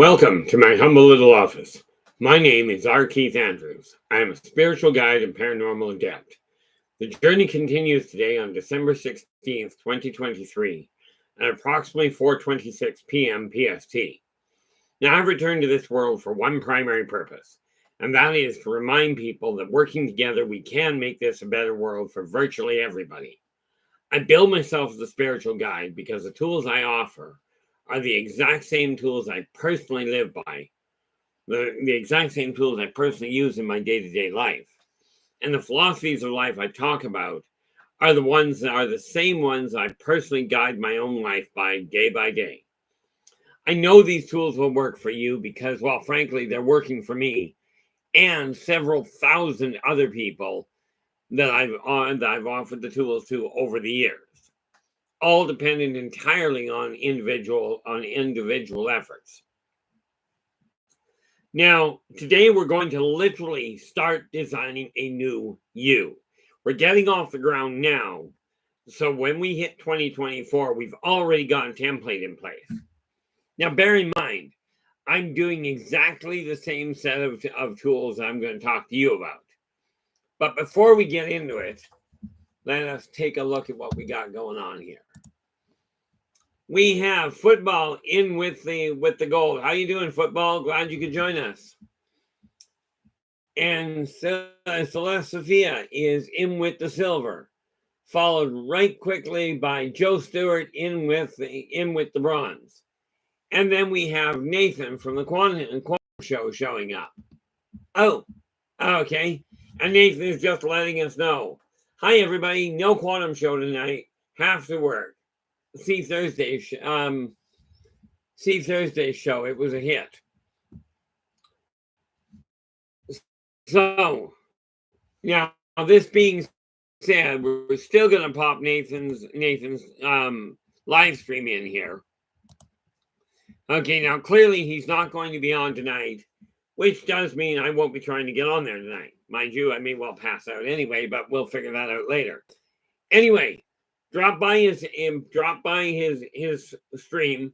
Welcome to my humble little office. My name is R. Keith Andrews. I am a spiritual guide and paranormal adept. The journey continues today on December 16th, 2023, at approximately 4:26 p.m. PST. Now, I've returned to this world for one primary purpose, and that is to remind people that working together, we can make this a better world for virtually everybody. I bill myself as a spiritual guide because the tools I offer are the exact same tools I personally live by, the exact same tools I personally use in my day-to-day life. And the philosophies of life I talk about are the same ones I personally guide my own life by day. I know these tools will work for you because, well, frankly, they're working for me and several thousand other people that I've offered the tools to over the years, all dependent entirely on individual efforts. Now, today we're going to literally start designing a new you. We're getting off the ground now, so when we hit 2024, we've already got a template in place. Now, bear in mind, I'm doing exactly the same set of tools I'm going to talk to you about. But before we get into it, let us take a look at what we got going on here. We have football in with the gold. How you doing, football? Glad you could join us. And Celeste Sophia is in with the silver, followed right quickly by Joe Stewart in with the bronze. And then we have Nathan from the Quantum Show showing up. Oh, okay. And Nathan is just letting us know. Hi, everybody. No Quantum Show tonight. Have to work. See Thursday's show. It was a hit. So now, this being said, we're still going to pop Nathan's live stream in here. Okay, now clearly he's not going to be on tonight, which does mean I won't be trying to get on there tonight. Mind you, I may well pass out anyway, but we'll figure that out later. Anyway, drop by his stream,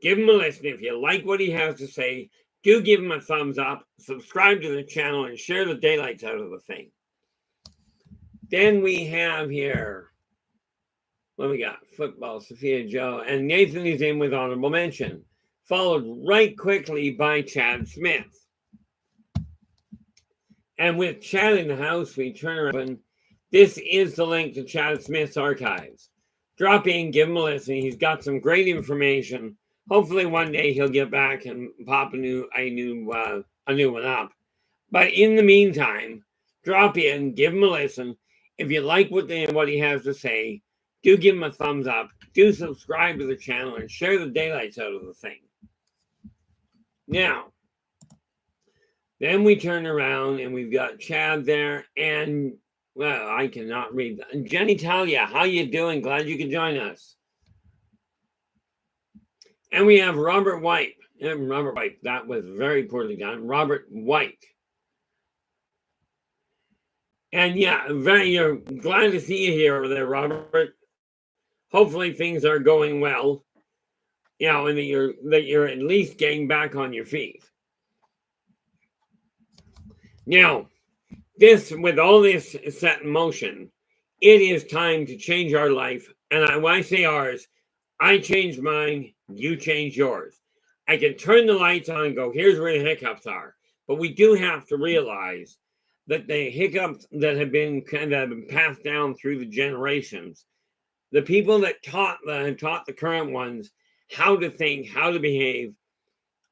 give him a listen. If you like what he has to say, do give him a thumbs up, subscribe to the channel, and share the daylights out of the thing. Then we have here, what we got? Football, Sophia Joe, and Nathan is in with honorable mention, followed right quickly by Chad Smith. And with Chad in the house, we turn around. This is the link to Chad Smith's archives. Drop in, give him a listen. He's got some great information. Hopefully one day he'll get back and pop a new one up. But in the meantime, drop in, give him a listen. If you like what he has to say, do give him a thumbs up. Do subscribe to the channel and share the daylights out of the thing. Now, then we turn around and we've got Chad there, and well, I cannot read that. Jenny Talia, how you doing? Glad you could join us. And we have Robert White. Robert White, that was very poorly done. Robert White. And yeah, you're glad to see you here over there, Robert. Hopefully things are going well. You know, and that you're at least getting back on your feet. Now, with all this set in motion, it is time to change our life. And when I say ours, I changed mine, you change yours. I can turn the lights on and go, here's where the hiccups are. But we do have to realize that the hiccups that have been passed down through the generations, the people that taught the current ones how to think, how to behave,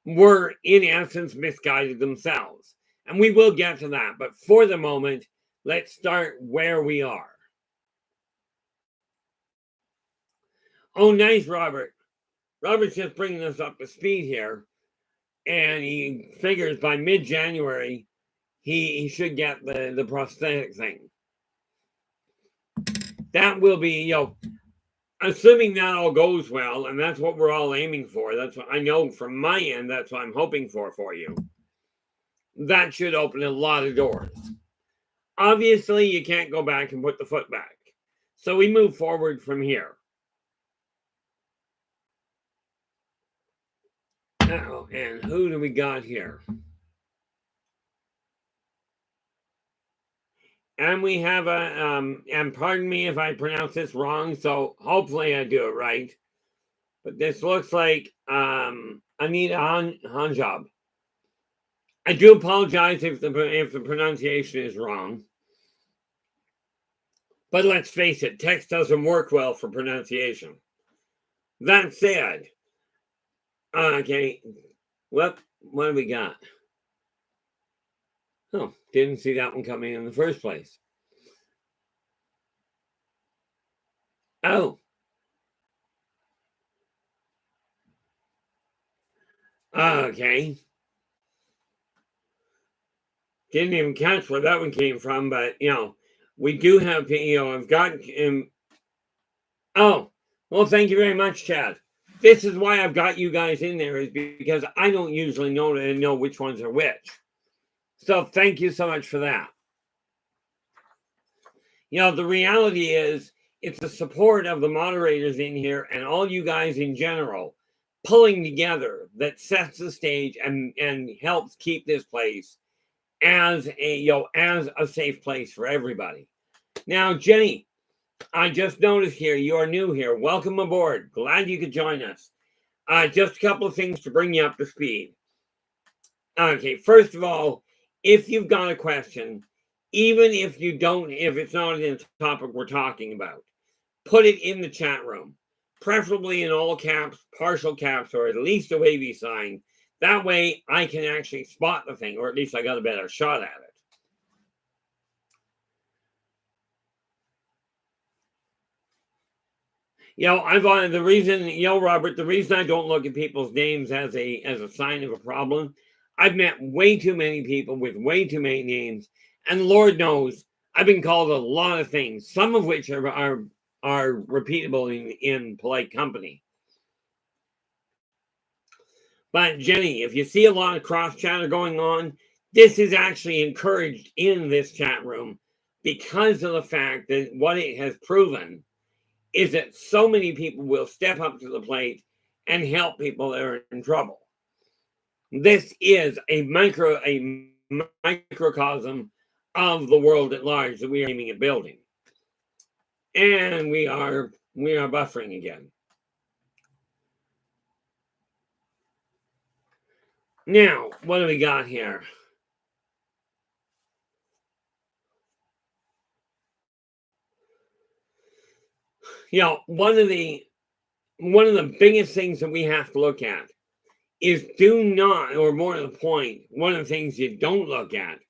were in essence misguided themselves. And we will get to that. But for the moment, let's start where we are. Oh, nice, Robert. Robert's just bringing us up to speed here. And he figures by mid-January, he should get the prosthetic thing. That will be, assuming that all goes well, and that's what we're all aiming for. That's what I know from my end, that's what I'm hoping for you. That should open a lot of doors. Obviously, you can't go back and put the foot back. So we move forward from here. Oh, and who do we got here? And we have a, and pardon me if I pronounce this wrong, so hopefully I do it right. But this looks like Anita Hanjob. I do apologize if the pronunciation is wrong. But let's face it, text doesn't work well for pronunciation. That said, okay, well, what do we got? Oh, didn't see that one coming in the first place. Oh. Okay. Didn't even catch where that one came from, but, we do have, I've got, oh, well, thank you very much, Chad. This is why I've got you guys in there, is because I don't usually know which ones are which. So thank you so much for that. The reality is it's the support of the moderators in here and all you guys in general pulling together that sets the stage and helps keep this place as a safe place for everybody. Now, Jenny, I just noticed here you are new here. Welcome aboard. Glad you could join us. Just a couple of things to bring you up to speed. Okay, first of all, if you've got a question, even if it's not in the topic we're talking about, put it in the chat room, preferably in all caps, partial caps, or at least a wavy sign. That way I can actually spot the thing, or at least I got a better shot at it. The reason, Robert, the reason I don't look at people's names as a sign of a problem, I've met way too many people with way too many names, and Lord knows I've been called a lot of things, some of which are repeatable in polite company. But Jenny, if you see a lot of cross chatter going on, this is actually encouraged in this chat room because of the fact that what it has proven is that so many people will step up to the plate and help people that are in trouble. This is a microcosm of the world at large that we are aiming at building. And we are buffering again. Now, what do we got here? One of the biggest things that we have to look at is do not, or more to the point, one of the things you don't look at,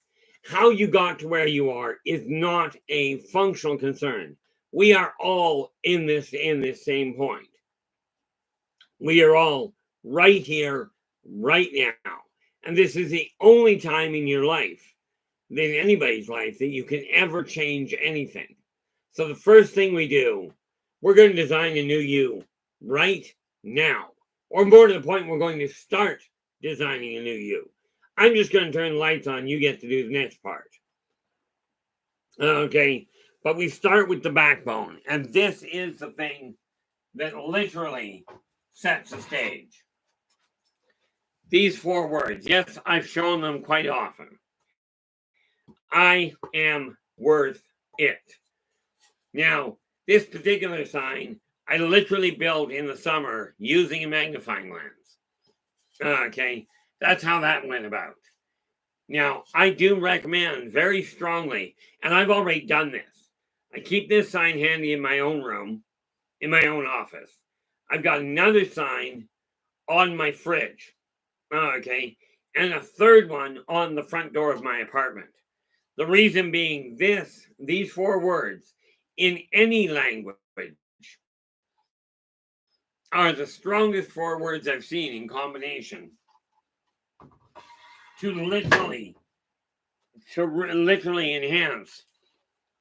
how you got to where you are is not a functional concern. We are all in this same point. We are all right here, right now. And this is the only time in your life, in anybody's life, that you can ever change anything. So the first thing we do, we're going to design a new you right now. Or more to the point, we're going to start designing a new you. I'm just going to turn the lights on. You get to do the next part. Okay, but we start with the backbone. And this is the thing that literally sets the stage. These 4 words. Yes, I've shown them quite often. I am worth it. Now, this particular sign, I literally built in the summer using a magnifying lens. Okay, that's how that went about. Now, I do recommend very strongly, and I've already done this. I keep this sign handy in my own room, in my own office. I've got another sign on my fridge. Okay, and a third one on the front door of my apartment. The reason being these 4 words in any language are the strongest 4 words I've seen in combination to literally enhance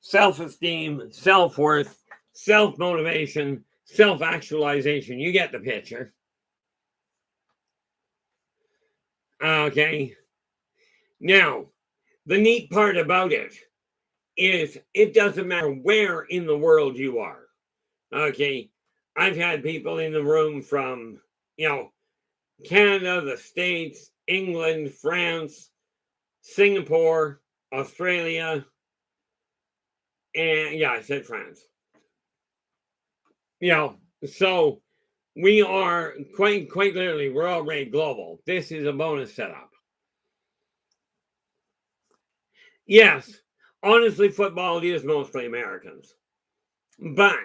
self-esteem, self-worth, self-motivation, self-actualization. You get the picture. Okay. Now, the neat part about it is it doesn't matter where in the world you are. Okay. I've had people in the room from, Canada, the States, England, France, Singapore, Australia, and yeah, I said France. So we are quite literally, we're already global. This is a bonus setup. Yes, honestly, football is mostly Americans. But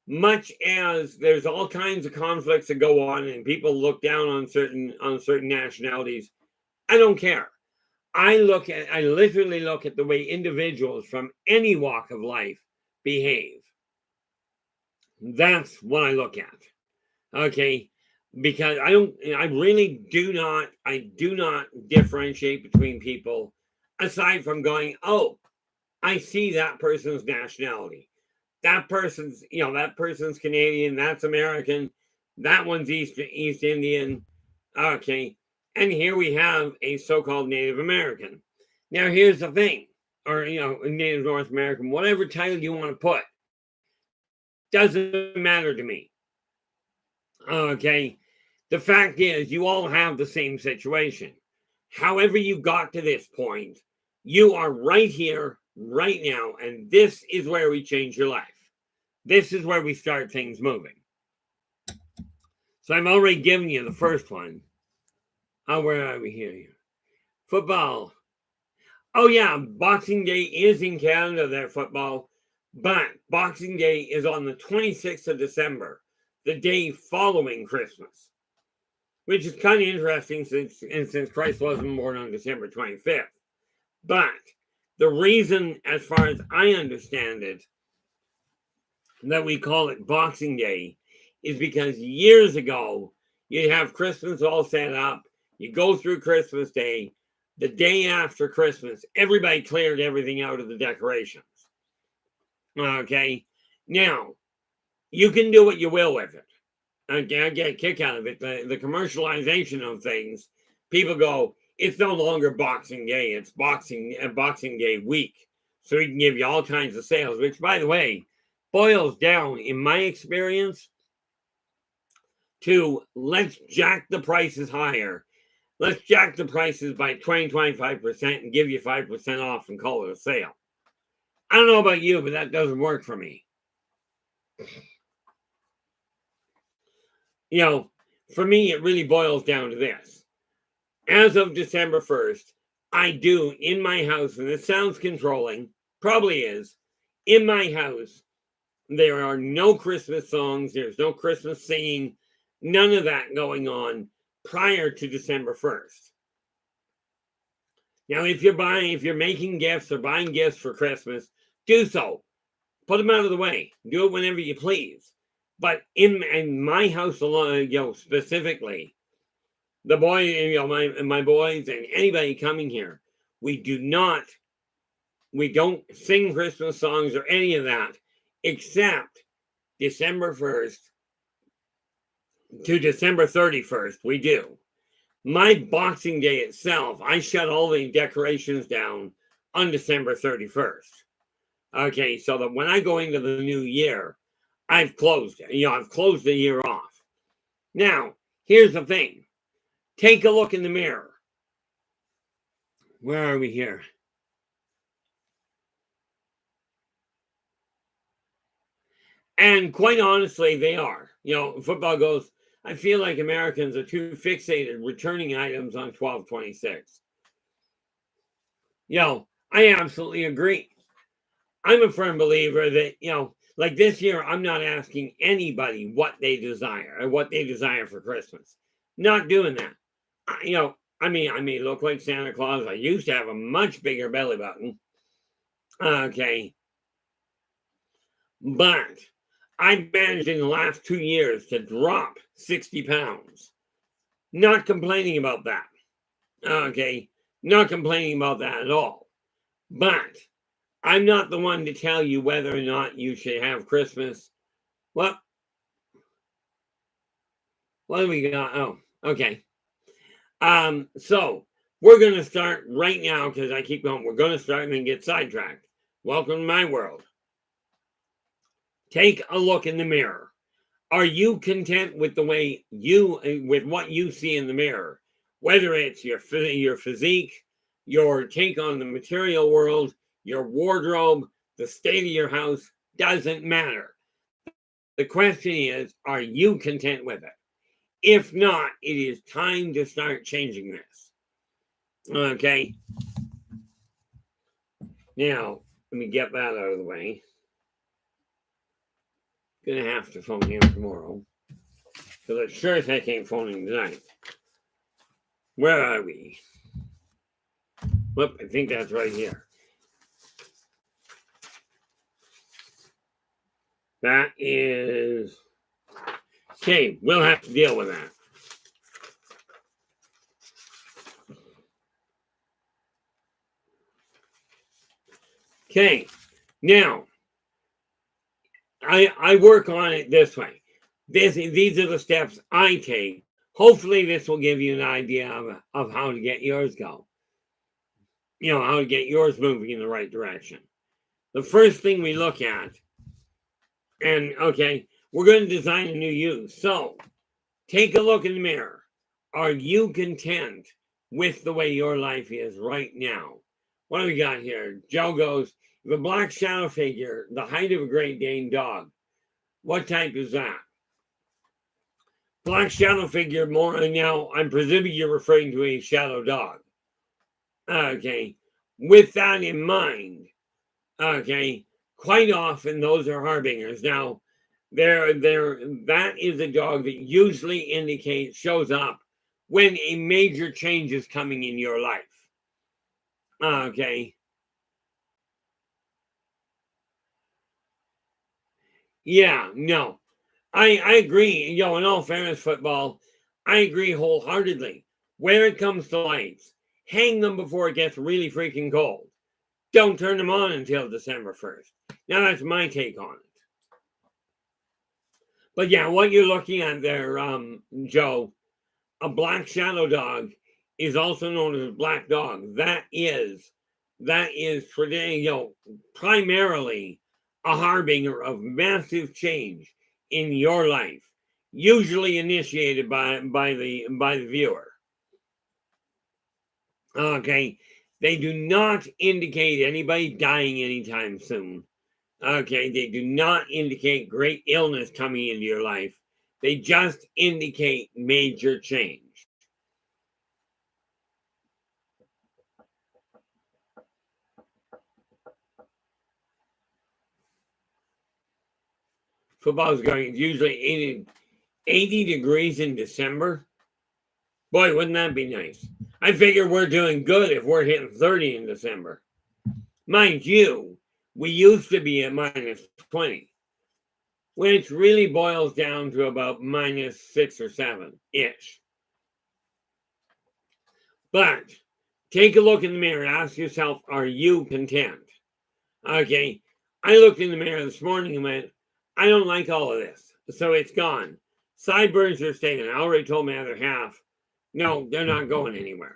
much as there's all kinds of conflicts that go on and people look down on certain nationalities, I don't care. I literally look at the way individuals from any walk of life behave. That's what I look at. Okay. Because I do not differentiate between people aside from going, oh, I see that person's nationality. That person's Canadian, that's American, that one's East Indian. Okay. And here we have a so-called Native American. Now here's the thing, or Native North American, whatever title you want to put, doesn't matter to me. Okay. The fact is, you all have the same situation. However you got to this point, you are right here, right now, and this is where we change your life. This is where we start things moving. So I'm already giving you the first one. Oh, where are we here? Football. Oh, yeah, Boxing Day is in Canada, there, football. But Boxing Day is on the 26th of December, the day following Christmas. Which is kind of interesting since Christ wasn't born on December 25th. But the reason, as far as I understand it, that we call it Boxing Day is because years ago, you have Christmas all set up. You go through Christmas Day. The day after Christmas, everybody cleared everything out of the decorations. Okay? Now, you can do what you will with it. Okay, I get a kick out of it. The commercialization of things, people go, it's no longer Boxing Day. It's Boxing Day week. So we can give you all kinds of sales, which, by the way, boils down, in my experience, to let's jack the prices higher. Let's jack the prices by 20-25% and give you 5% off and call it a sale. I don't know about you, but that doesn't work for me. For me, it really boils down to this. As of December 1st, I do in my house, and it sounds controlling, probably is, in my house, there are no Christmas songs, there's no Christmas singing, none of that going on prior to December 1st. Now, if you're making gifts or buying gifts for Christmas, do so. Put them out of the way. Do it whenever you please. But in my house alone, specifically, the boy, my boys and anybody coming here, we don't sing Christmas songs or any of that, except December 1st to December 31st, we do. My Boxing Day itself, I shut all the decorations down on December 31st. Okay, so that when I go into the new year, I've closed it. I've closed the year off. Now, here's the thing. Take a look in the mirror. Where are we here? And quite honestly, they are. Football goes, I feel like Americans are too fixated returning items on 12/26. I absolutely agree. I'm a firm believer that, like this year, I'm not asking anybody what they desire or what they desire for Christmas. Not doing that. I may look like Santa Claus. I used to have a much bigger belly button. Okay. But I managed in the last 2 years to drop 60 pounds. Not complaining about that. Okay. Not complaining about that at all. But I'm not the one to tell you whether or not you should have Christmas. What do we got? Oh, okay. So we're going to start right now because I keep going. We're going to start and then get sidetracked. Welcome to my world. Take a look in the mirror. Are you content with the way with what you see in the mirror? Whether it's your physique, your take on the material world, your wardrobe, the state of your house, doesn't matter. The question is, are you content with it? If not, it is time to start changing this. Okay. Now, let me get that out of the way. Gonna have to phone him tomorrow. Because it sure as heck ain't phoning tonight. Where are we? Whoop, I think that's right here. That is... Okay, we'll have to deal with that. Okay, now, I work on it this way. These are the steps I take. Hopefully this will give you an idea of how to get yours going. You know, how to get yours moving in the right direction. The first thing we look at, and okay, we're going to design a new you. So, take a look in the mirror. Are you content with the way your life is right now? What do we got here? Joe goes, the black shadow figure, the height of a Great Dane dog. What type is that? Black shadow figure, more now, I'm presuming you're referring to a shadow dog. Okay. With that in mind, okay, quite often those are harbingers. Now, that is a dog that usually shows up when a major change is coming in your life. Okay. Yeah, no. I agree. You know, in all fairness, football, I agree wholeheartedly. Where it comes to lights, hang them before it gets really freaking cold. Don't turn them on until December 1st. Now, that's my take on it. But yeah, what you're looking at there, Joe, a black shadow dog is also known as a black dog. That is primarily a harbinger of massive change in your life, usually initiated by the viewer. Okay, they do not indicate anybody dying anytime soon. Okay, they do not indicate great illness coming into your life. They just indicate major change. Football's going usually 80 degrees in December. Boy, wouldn't that be nice? I figure we're doing good if we're hitting 30 in December. Mind you, we used to be at minus 20, which really boils down to about minus 6 or 7-ish. But take a look in the mirror and ask yourself, are you content? Okay, I looked in the mirror this morning and went, I don't like all of this. So it's gone. Sideburns are staying. I already told my other half, no, they're not going anywhere.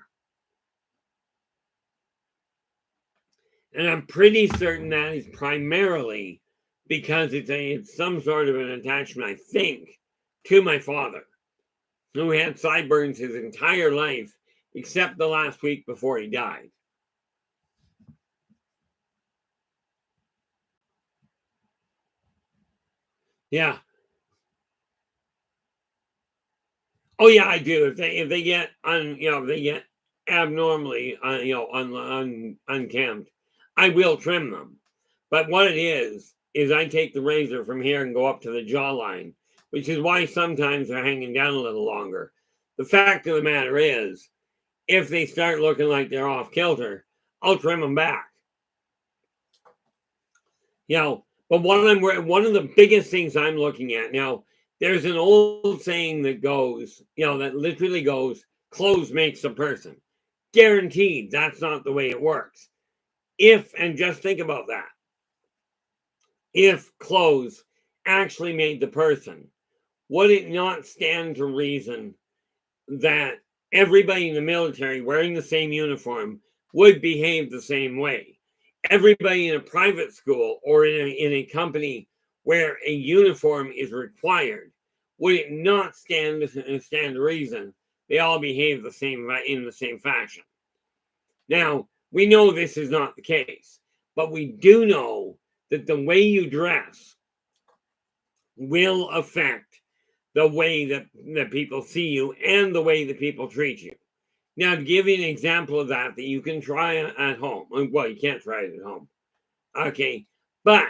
And I'm pretty certain that is primarily because it's some sort of an attachment, I think, to my father, who had sideburns his entire life, except the last week before he died. Yeah. Oh yeah, I do. If they get abnormally unkempt, I will trim them. But what it is I take the razor from here and go up to the jawline, which is why sometimes they're hanging down a little longer. The fact of the matter is, if they start looking like they're off kilter, I'll trim them back. But one of the biggest things I'm looking at now, there's an old saying that goes, that literally goes, clothes makes a person. Guaranteed, that's not the way it works. And just think about that. If clothes actually made the person, would it not stand to reason that everybody in the military wearing the same uniform would behave the same way? Everybody in a private school or in a company where a uniform is required would it not stand to reason they all behave in the same fashion? Now, we know this is not the case, but we do know that the way you dress will affect the way that people see you and the way that people treat you. Now, to give you an example of that you can try at home. Well, you can't try it at home. Okay, but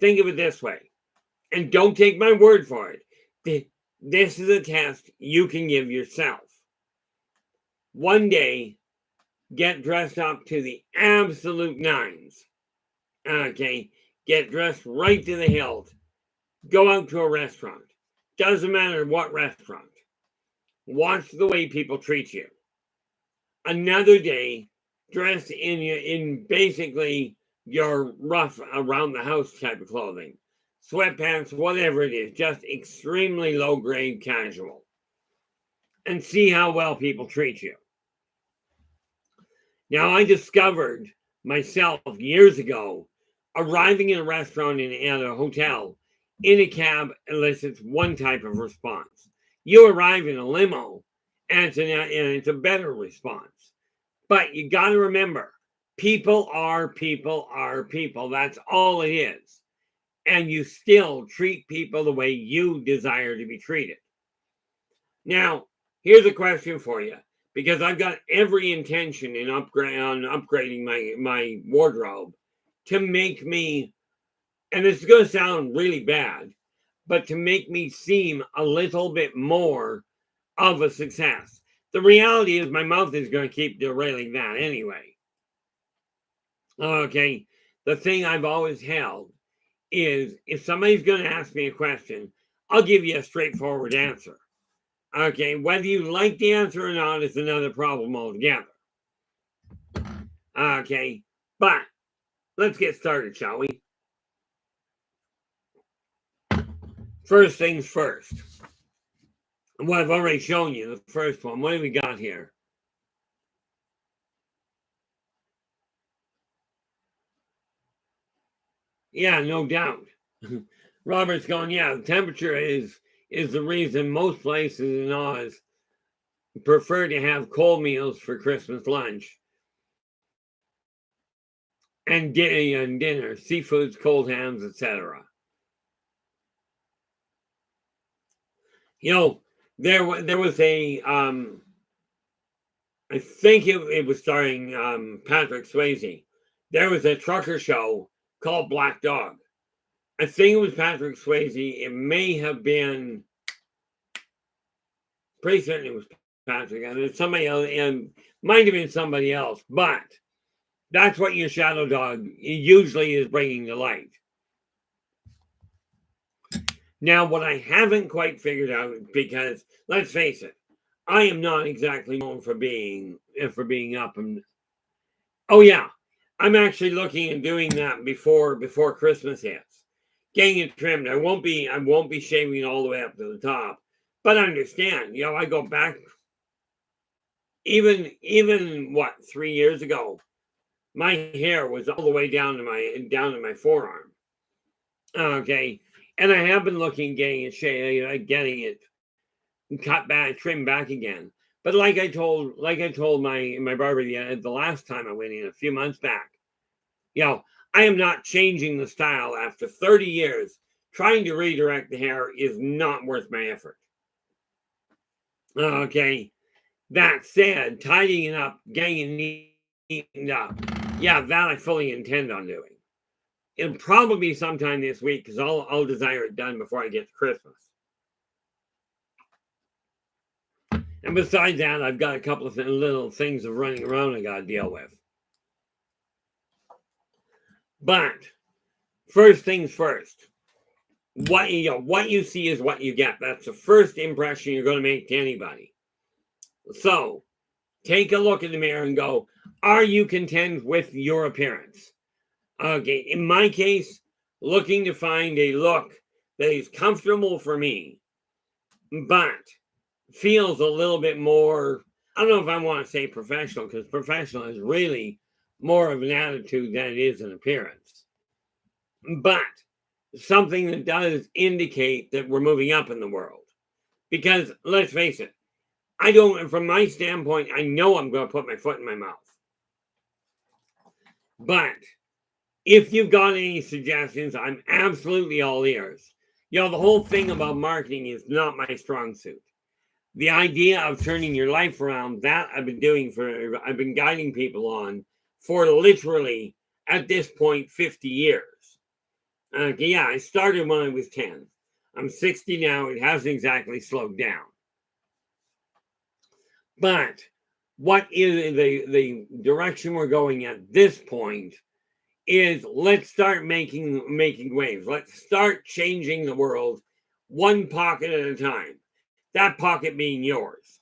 think of it this way, and don't take my word for it. This is a test you can give yourself. One day, get dressed up to the absolute nines. Okay, get dressed right to the hilt. Go out to a restaurant. Doesn't matter what restaurant. Watch the way people treat you. Another day, dress in basically your rough around the house type of clothing. Sweatpants, whatever it is, just extremely low grade casual. And see how well people treat you. Now, I discovered myself years ago, arriving in a restaurant at a hotel in a cab elicits one type of response. You arrive in a limo, and it's a better response. But you got to remember, people are people are people. That's all it is. And you still treat people the way you desire to be treated. Now, here's a question for you, because I've got every intention in upgrading my wardrobe to make me, and this is going to sound really bad, but to make me seem a little bit more of a success. The reality is my mouth is going to keep derailing that anyway. Okay, the thing I've always held is if somebody's going to ask me a question, I'll give you a straightforward answer. Okay, whether you like the answer or not is another problem altogether. Okay, but let's get started, shall we? First things first. Well, I've already shown you the first one. What do we got here? Yeah, no doubt. Robert's going, yeah, the temperature is the reason most places in Oz prefer to have cold meals for Christmas lunch. And dinner, seafoods, cold hams, etc. You know, there was a I think it was starring Patrick Swayze. There was a trucker show called Black Dog. I think it was Patrick Swayze. It may have been, pretty certain it was Patrick, and it's somebody else, and might have been somebody else, but that's what your shadow dog usually is bringing to light. Now, what I haven't quite figured out, because let's face it, I am not exactly known for being up and. Oh yeah, I'm actually looking at doing that before Christmas hits. Getting it trimmed. I won't be shaving all the way up to the top, but understand, I go back even what 3 years ago, my hair was all the way down to my forearm. Okay. And I have been looking getting it cut back, trimmed back again. But like I told my barber the last time I went in a few months back, I am not changing the style after 30 years. Trying to redirect the hair is not worth my effort. Okay. That said, tidying it up, getting it neatened up, that I fully intend on doing. It'll probably be sometime this week because I'll desire it done before I get to Christmas. And besides that, I've got a couple of little things of running around I got to deal with. But first things first. What you see is what you get. That's the first impression you're going to make to anybody. So take a look in the mirror and go, are you content with your appearance? Okay, in my case, looking to find a look that is comfortable for me, but feels a little bit more, I don't know if I want to say professional, because professional is really more of an attitude than it is an appearance. But something that does indicate that we're moving up in the world. Because let's face it, I don't, from my standpoint, I know I'm going to put my foot in my mouth. But if you've got any suggestions, I'm absolutely all ears. The whole thing about marketing is not my strong suit. The idea of turning your life around, that I've been guiding people on for literally, at this point, 50 years. Yeah, I started when I was 10. I'm 60 now. It hasn't exactly slowed down. But what is the direction we're going at this point is let's start making waves. Let's start changing the world one pocket at a time. That pocket being yours.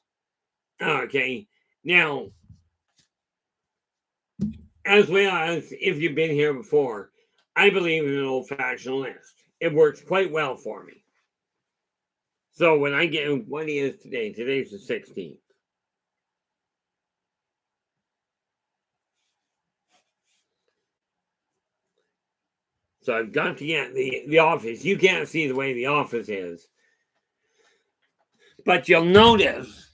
Okay. Now, as if you've been here before, I believe in an old-fashioned list. It works quite well for me. So when I get, what is today? Today's the 16th. So I've got to get the office. You can't see the way the office is. But you'll notice,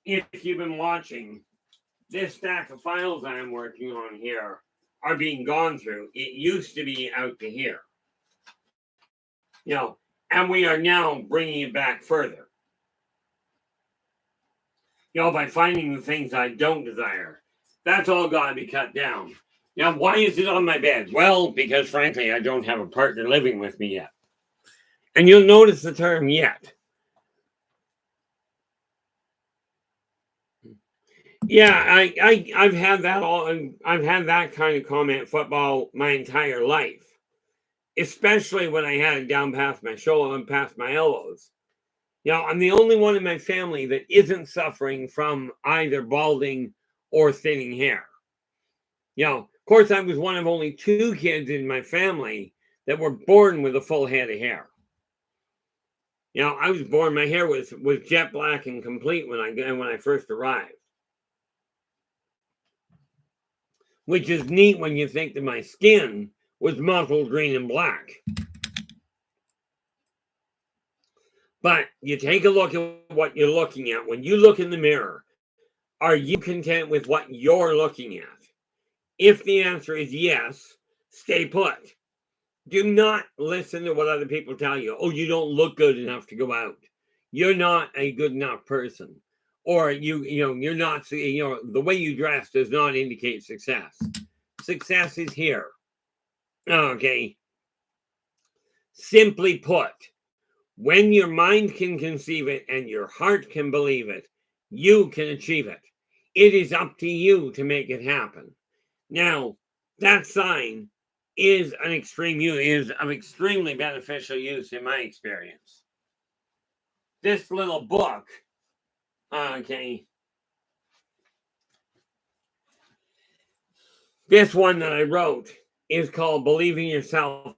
if you've been watching, this stack of files I'm working on here are being gone through. It used to be out to here. And we are now bringing it back further. By finding the things I don't desire. That's all got to be cut down. Now, why is it on my bed? Well, because frankly, I don't have a partner living with me yet. And you'll notice the term yet. Yeah, I've had that I've had that kind of comment football my entire life, especially when I had it down past my shoulder and past my elbows. I'm the only one in my family that isn't suffering from either balding or thinning hair. Of course, I was one of only 2 kids in my family that were born with a full head of hair. I was born, my hair was jet black and complete when I first arrived. Which is neat when you think that my skin was mottled green and black. But you take a look at what you're looking at. When you look in the mirror, are you content with what you're looking at? If the answer is yes, stay put. Do not listen to what other people tell you. Oh, you don't look good enough to go out. You're not a good enough person. Or you're not, the way you dress does not indicate success. Success is here. Okay. Simply put, when your mind can conceive it and your heart can believe it, you can achieve it. It is up to you to make it happen. Now, that sign is of extremely beneficial use in my experience. This little book, okay, this one that I wrote is called Believe in Yourself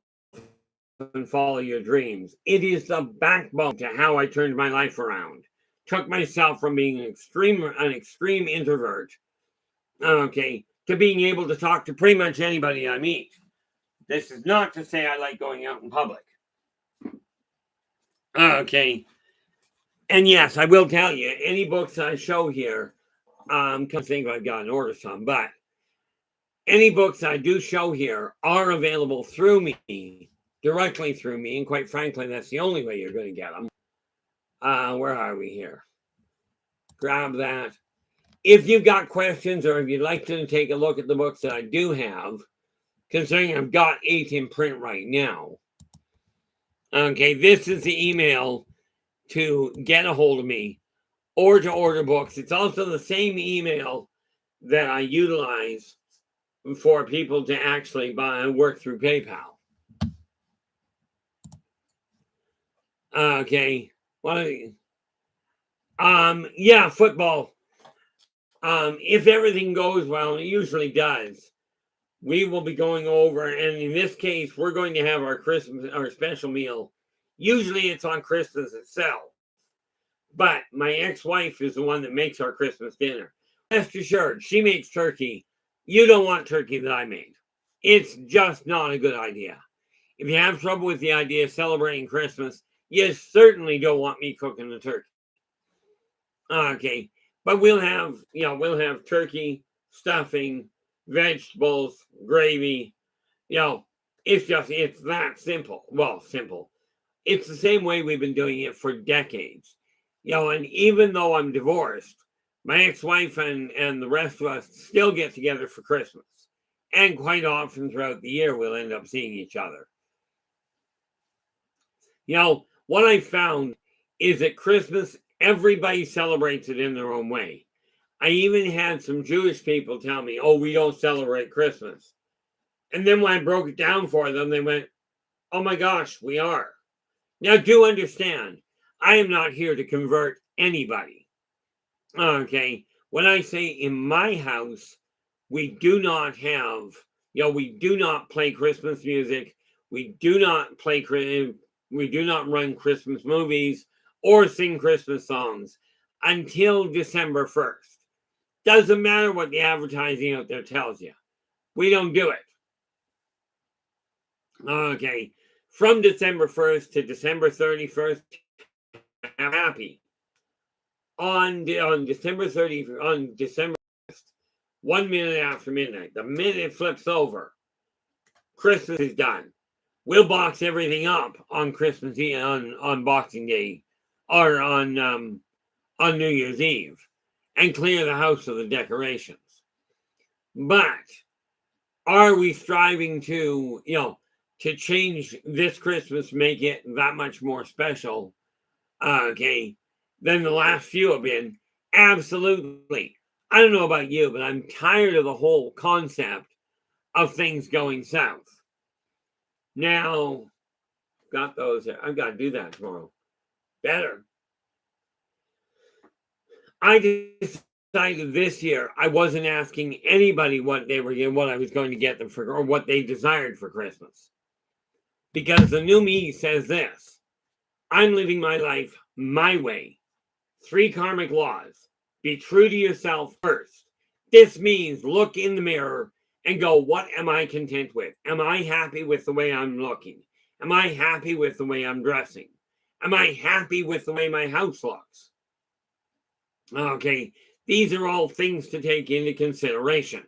and Follow Your Dreams. It is the backbone to how I turned my life around. Took myself from being an extreme introvert, okay, to being able to talk to pretty much anybody I meet. This is not to say I like going out in public. Okay. And yes, I will tell you, any books I show here, come think I've got an order some, but any books I do show here are available through me, directly through me, and quite frankly, that's the only way you're going to get them. Where are we here? Grab that. If you've got questions or if you'd like to take a look at the books that I do have, considering I've got 8 in print right now, okay, this is the email to get a hold of me or to order books. It's also the same email that I utilize for people to actually buy and work through PayPal. Okay. Yeah, football. If everything goes well, and it usually does, we will be going over, and in this case, we're going to have our special meal. Usually it's on Christmas itself. But my ex-wife is the one that makes our Christmas dinner. Rest assured, she makes turkey. You don't want turkey that I made. It's just not a good idea. If you have trouble with the idea of celebrating Christmas, you certainly don't want me cooking the turkey. Okay, but we'll have turkey, stuffing, vegetables, gravy. You know, it's that simple. Well, simple. It's the same way we've been doing it for decades. And even though I'm divorced, my ex-wife and the rest of us still get together for Christmas. And quite often throughout the year, we'll end up seeing each other. What I found is that Christmas, everybody celebrates it in their own way. I even had some Jewish people tell me, oh, we don't celebrate Christmas. And then when I broke it down for them, they went, oh my gosh, we are. Now, do understand, I am not here to convert anybody. Okay. When I say in my house, we do not have, we do not play Christmas music. We do not we do not run Christmas movies or sing Christmas songs until December 1st. Doesn't matter what the advertising out there tells you. We don't do it. Okay. From December 1st to December 31st, I'm happy. On December 30th, on December 1st, 1 minute after midnight, the minute it flips over, Christmas is done. We'll box everything up on Christmas Eve, on Boxing Day, or on New Year's Eve, and clear the house of the decorations. But are we striving to change this Christmas, make it that much more special? Okay, than the last few have been. Absolutely. I don't know about you, but I'm tired of the whole concept of things going south. Now, got those. I've got to do that tomorrow. Better. I decided this year I wasn't asking anybody what they were getting, what I was going to get them for, or what they desired for Christmas. Because the new me says this: I'm living my life my way. 3 karmic laws. Be true to yourself first. This means look in the mirror and go, what am I content with? Am I happy with the way I'm looking? Am I happy with the way I'm dressing? Am I happy with the way my house looks? Okay, these are all things to take into consideration.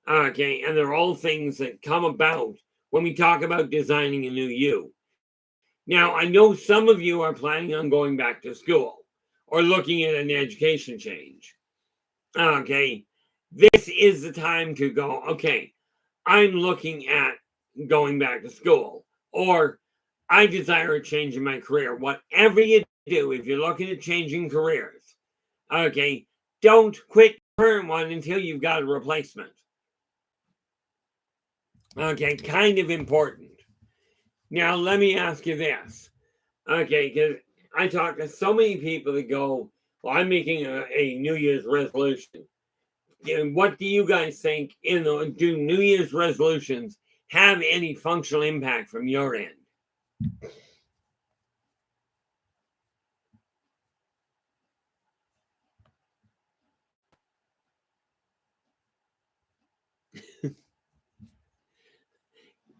Okay, and they're all things that come about when we talk about designing a new you. Now, I know some of you are planning on going back to school or looking at an education change. Okay, this is the time to go, okay, I'm looking at going back to school, or I desire a change in my career. Whatever you do, if you're looking at changing careers, okay, don't quit the current one until you've got a replacement. Okay, kind of important. Now, let me ask you this. Okay, because I talk to so many people that go, well, I'm making a New Year's resolution. What do you guys think? Do New Year's resolutions have any functional impact from your end?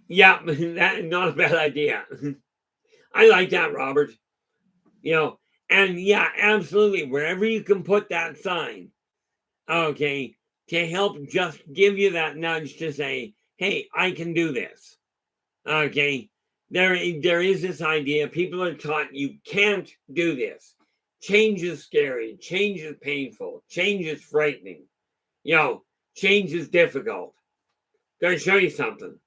Yeah, that's not a bad idea. I like that, Robert. And yeah, absolutely. Wherever you can put that sign, okay, to help just give you that nudge to say, hey, I can do this. Okay, there is this idea. People are taught you can't do this. Change is scary. Change is painful. Change is frightening. Change is difficult. Gotta show you something.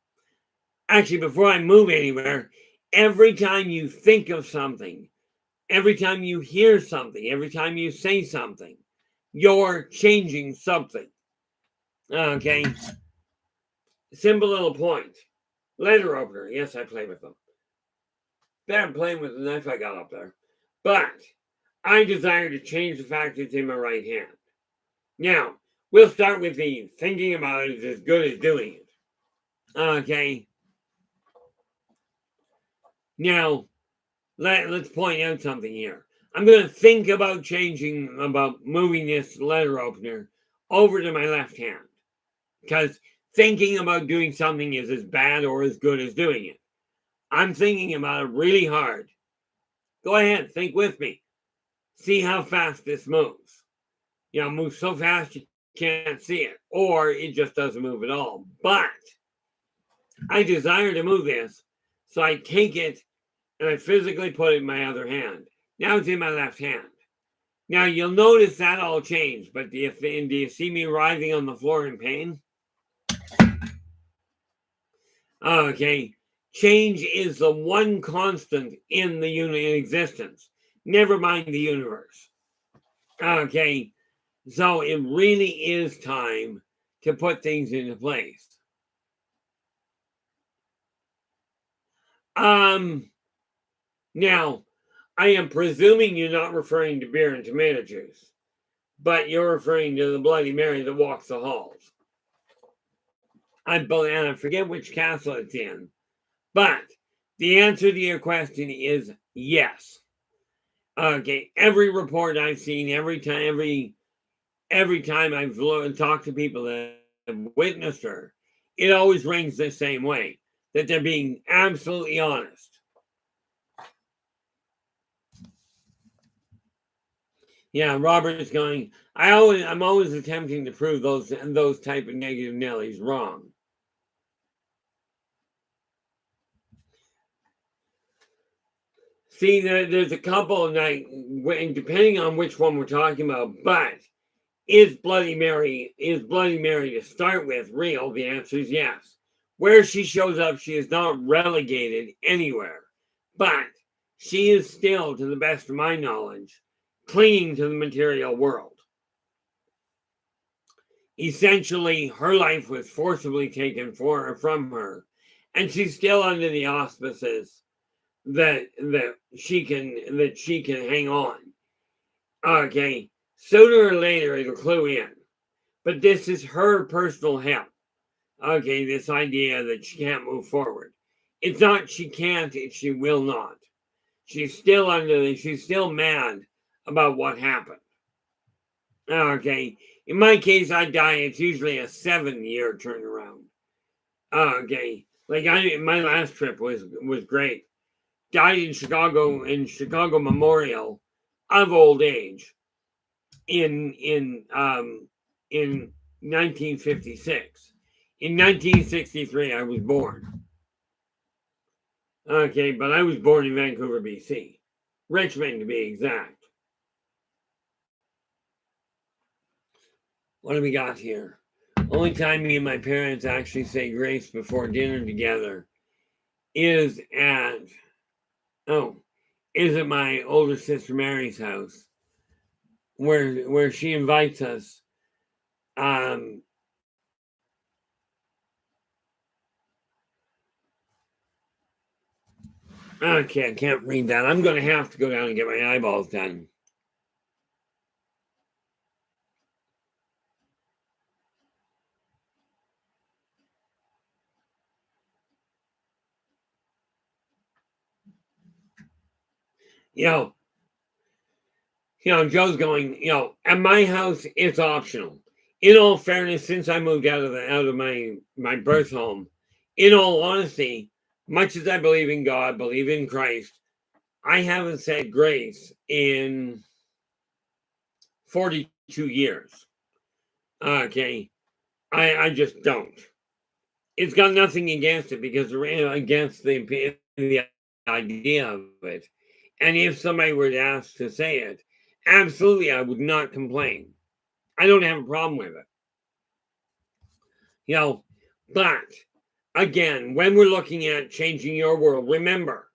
Actually, before I move anywhere, every time you think of something, every time you hear something, every time you say something, you're changing something. Okay. Simple little point. Letter opener. Yes, I play with them. Better playing with the knife I got up there. But I desire to change the fact it's in my right hand. Now, we'll start with the thinking about it is as good as doing it. Okay. Now, let's point out something here. I'm going to think about moving this letter opener over to my left hand. Because thinking about doing something is as bad or as good as doing it. I'm thinking about it really hard. Go ahead, think with me. See how fast this moves. It moves so fast you can't see it, or it just doesn't move at all. But I desire to move this, so I take it and I physically put it in my other hand. Now it's in my left hand. Now you'll notice that all changed, but do you see me writhing on the floor in pain? Okay. Change is the one constant in the existence. Never mind the universe. Okay. So it really is time to put things into place. Now, I am presuming you're not referring to beer and tomato juice, but you're referring to the Bloody Mary that walks the halls. I forget which castle it's in, but the answer to your question is yes. Okay, every report I've seen, every time I've talked to people that have witnessed her, it always rings the same way, that they're being absolutely honest. Yeah, Robert's going, I'm always attempting to prove those type of negative Nellies wrong. See, there's a couple, depending on which one we're talking about, but is Bloody Mary to start with real? The answer is yes. Where she shows up, she is not relegated anywhere, but she is still, to the best of my knowledge, clinging to the material world. Essentially, her life was forcibly taken from her, and she's still under the auspices that she can hang on. Okay, sooner or later it'll clue in, but this is her personal hell. Okay, this idea that she can't move forward. It's not she can't, she will not. She's still she's still mad about what happened. Okay, in my case, I die. It's usually a 7-year turnaround. Okay, my last trip was great. Died in Chicago Memorial of old age in 1956. In 1963, I was born. Okay, but I was born in Vancouver, BC. Richmond, to be exact. What do we got here? Only time me and my parents actually say grace before dinner together is at my older sister Mary's house, where she invites us. Okay, I can't read that. I'm going to have to go down and get my eyeballs done. Joe's going, at my house, it's optional. In all fairness, since I moved out of my birth home, in all honesty, much as I believe in God, believe in Christ, I haven't said grace in 42 years. Okay. I just don't. It's got nothing against it because against the idea of it. And if somebody were to ask to say it, absolutely, I would not complain. I don't have a problem with it. But again, when we're looking at changing your world, remember,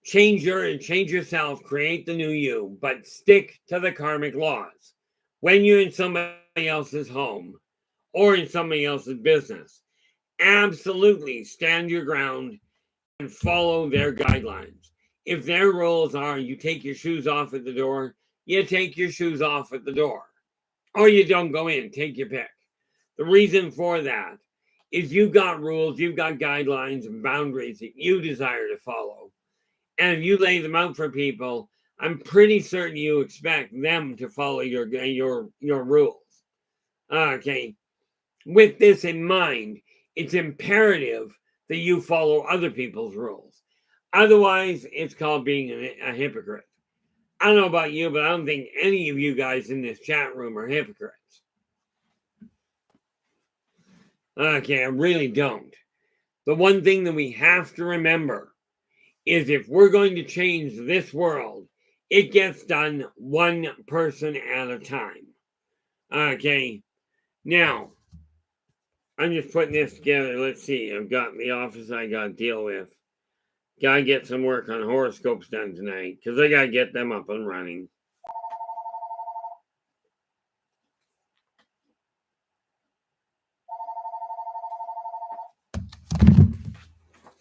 change yourself, create the new you, but stick to the karmic laws. When you're in somebody else's home or in somebody else's business, absolutely stand your ground and follow their guidelines. If their rules are you take your shoes off at the door, you take your shoes off at the door. Or you don't go in, take your pick. The reason for that is you've got rules, you've got guidelines and boundaries that you desire to follow. And if you lay them out for people, I'm pretty certain you expect them to follow your rules. Okay. With this in mind, it's imperative that you follow other people's rules. Otherwise, it's called being a hypocrite. I don't know about you, but I don't think any of you guys in this chat room are hypocrites. Okay, I really don't. The one thing that we have to remember is if we're going to change this world, it gets done one person at a time. Okay, now, I'm just putting this together. Let's see. I've got the office I got to deal with. Gotta get some work on horoscopes done tonight because I gotta get them up and running.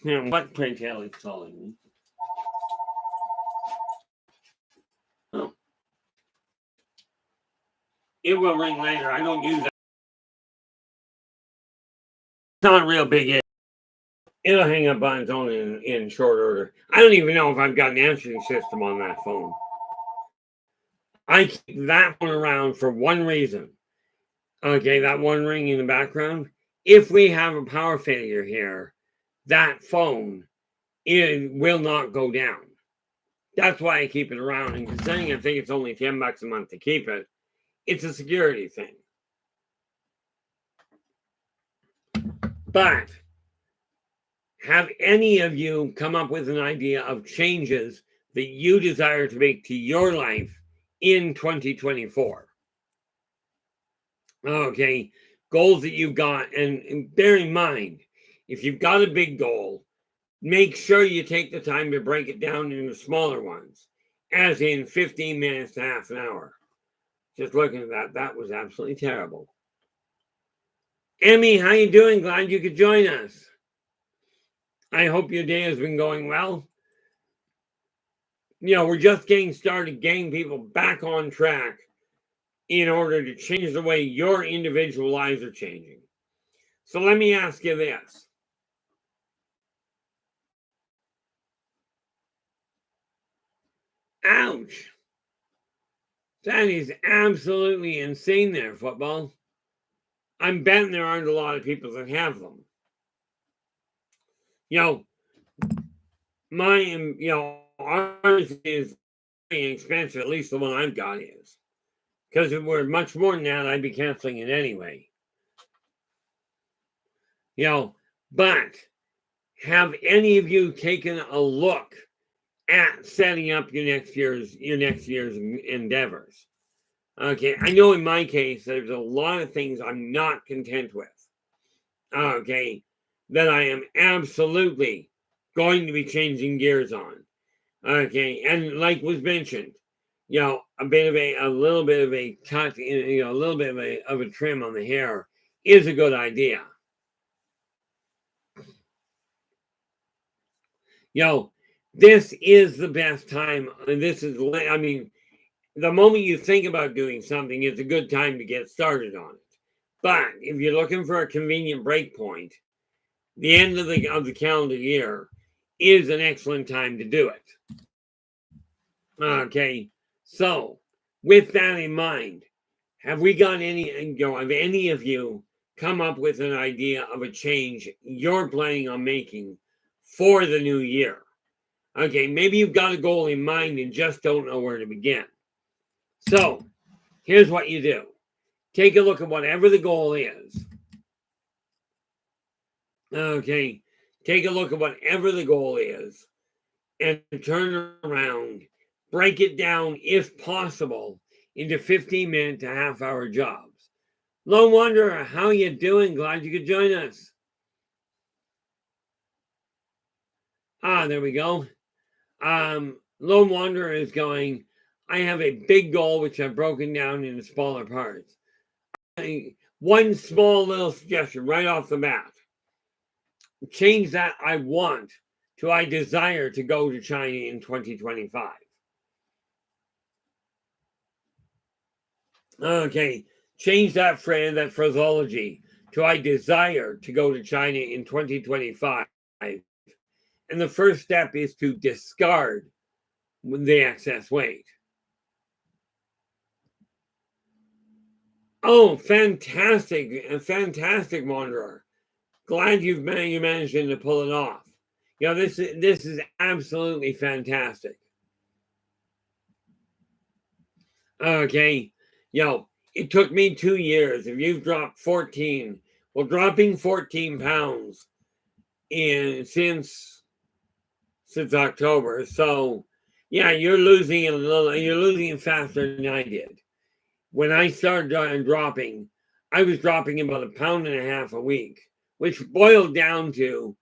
Now, what pray tell is calling me? Oh. It will ring later. I don't use that. It's not real big. It'll hang up on its own in short order. I don't even know if I've got an answering system on that phone. I keep that one around for one reason. Okay, that one ring in the background. If we have a power failure here, that phone will not go down. That's why I keep it around. And considering I think it's only $10 a month to keep it, it's a security thing. But have any of you come up with an idea of changes that you desire to make to your life in 2024? Okay, goals that you've got, and bear in mind, if you've got a big goal, make sure you take the time to break it down into smaller ones, as in 15 minutes to half an hour. Just looking at that, that was absolutely terrible. Emmy, how you doing? Glad you could join us. I hope your day has been going well. You know, we're just getting started, getting people back on track in order to change the way your individual lives are changing. So let me ask you this. Ouch. That is absolutely insane there, football. I'm betting there aren't a lot of people that have them. You know, ours is very expensive, at least the one I've got is. Because if it were much more than that, I'd be canceling it anyway. You know, but have any of you taken a look at setting up your next year's endeavors? Okay, I know in my case there's a lot of things I'm not content with. Okay, that I am absolutely going to be changing gears on. Okay, and like was mentioned, you know, a little bit of a cut, you know, a little bit of a trim on the hair is a good idea. You know, this is the best time. This is, I mean, the moment you think about doing something, it's a good time to get started on it. But if you're looking for a convenient break point, the end of the calendar year is an excellent time to do it. Okay, so with that in mind, have any of you come up with an idea of a change you're planning on making for the new year? Okay, maybe you've got a goal in mind and just don't know where to begin. So here's what you do. Take a look at whatever the goal is. Okay, take a look at whatever the goal is and turn it around. Break it down, if possible, into 15-minute to half-hour jobs. Lone Wanderer, how you doing? Glad you could join us. There we go. Lone Wanderer is going, I have a big goal which I've broken down into smaller parts. One small little suggestion right off the bat. Change that I want to I desire to go to China in 2025. Okay, change that phraseology to I desire to go to China in 2025. And the first step is to discard the excess weight. Oh, fantastic, fantastic, Wanderer. Glad you managed to pull it off. You know, this is absolutely fantastic. Okay. It took me 2 years. If you've dropped 14, well, dropping 14 pounds since October. So yeah, you're losing faster than I did. When I started dropping, I was dropping about 1.5 pounds a week, which boiled down to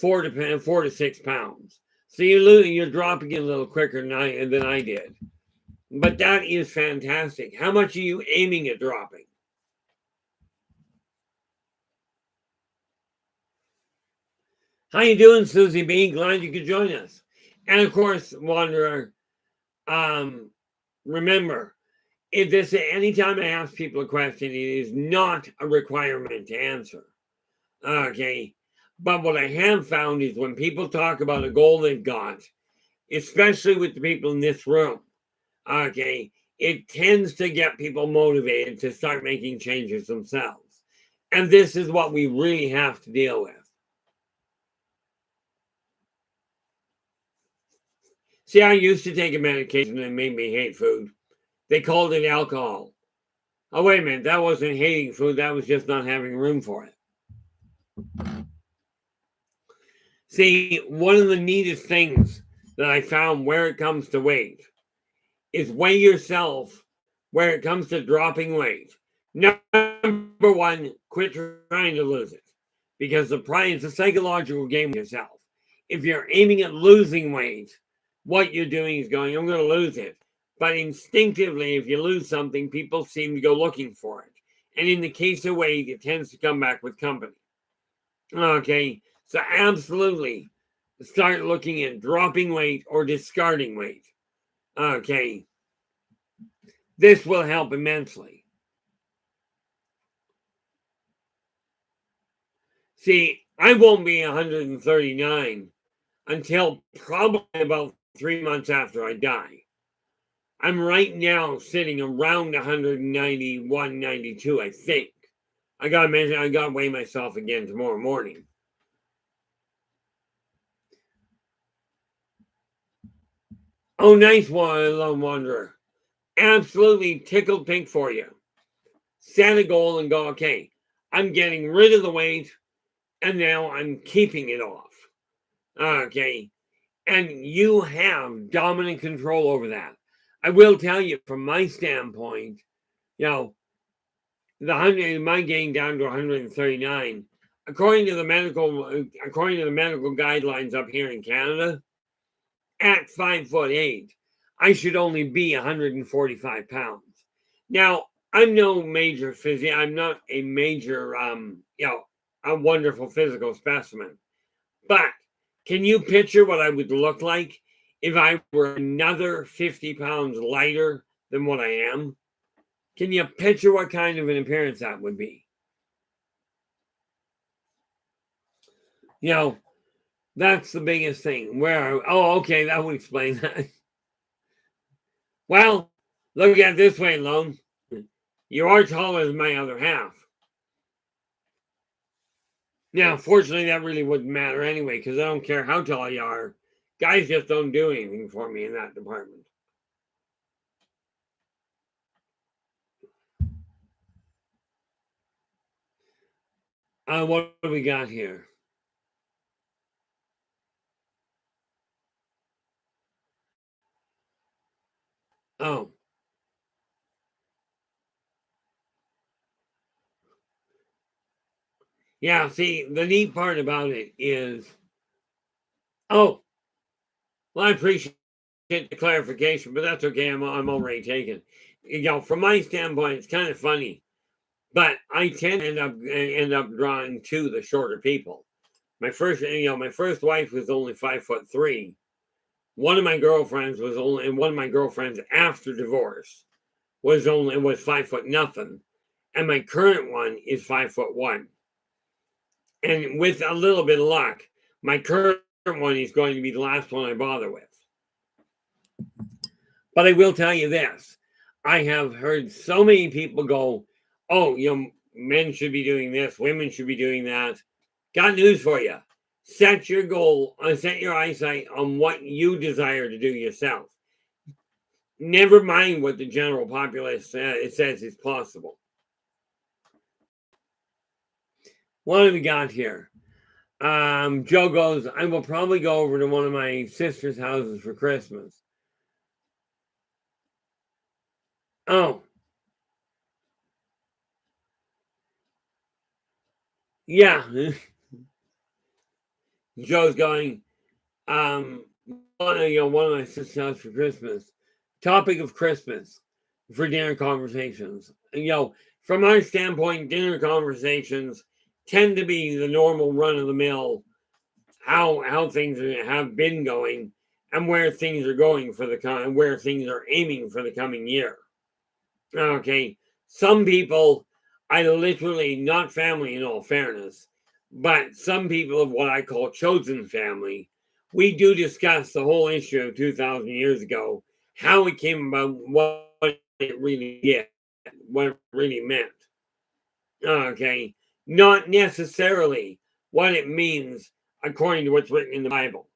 4 to 6 pounds. So you're dropping it a little quicker than I did. But that is fantastic. How much are you aiming at dropping? How you doing, Susie B? Glad you could join us. And of course, Wanderer, remember, if this anytime I ask people a question, it is not a requirement to answer. Okay. But what I have found is when people talk about a goal they've got, especially with the people in this room, okay, it tends to get people motivated to start making changes themselves. And this is what we really have to deal with. See, I used to take a medication that made me hate food. They called it alcohol. Oh, wait a minute. That wasn't hating food. That was just not having room for it. See, one of the neatest things that I found where it comes to weight is weigh yourself where it comes to dropping weight. Number one, quit trying to lose it because it's a psychological game with yourself. If you're aiming at losing weight, what you're doing is going, I'm going to lose it. But instinctively, if you lose something, people seem to go looking for it. And in the case of weight, it tends to come back with company. Okay, so absolutely start looking at dropping weight or discarding weight. Okay, this will help immensely. See, I won't be 139 until probably about 3 months after I die. I'm right now sitting around 191, 92, I think. I gotta weigh myself again tomorrow morning. Oh, nice one, Lone Wanderer. Absolutely tickled pink for you. Set a goal and go, okay, I'm getting rid of the weight and now I'm keeping it off. Okay. And you have dominant control over that. I will tell you from my standpoint, you know, my getting down to 139, according to the medical guidelines up here in Canada, at 5'8", I should only be 145 pounds. Now, I'm no major I'm not a major a wonderful physical specimen. But can you picture what I would look like if I were another 50 pounds lighter than what I am? Can you picture what kind of an appearance that would be? That's the biggest thing. Okay, that would explain that. Well, look at it this way, Lone. You are taller than my other half. Now, fortunately, that really wouldn't matter anyway, because I don't care how tall you are. Guys just don't do anything for me in that department. What do we got here? Oh. Yeah, see, the neat part about it is, well, I appreciate the clarification, but that's okay. I'm already taken. From my standpoint, it's kind of funny, but I tend to end up drawing to the shorter people. My first wife was only 5'3". One of my girlfriends after divorce was 5 nothing, and my current one is 5'1". And with a little bit of luck, my current one is going to be the last one I bother with. But I will tell you this. I have heard so many people go, oh, men should be doing this, women should be doing that. Got news for you. Set your eyesight on what you desire to do yourself. Never mind what the general populace says is possible. What have we got here? Joe goes, I will probably go over to one of my sister's houses for Christmas. Oh. Yeah. Joe's going, one of my sister's house for Christmas. Topic of Christmas for dinner conversations. From our standpoint, dinner conversations tend to be the normal run of the mill, how things have been going and where things are going where things are aiming for the coming year. Okay, some people, I literally, not family in all fairness, but some people of what I call chosen family, we do discuss the whole issue of 2,000 years ago, how it came about, what it really did, what it really meant. Okay, not necessarily what it means according to what's written in the Bible.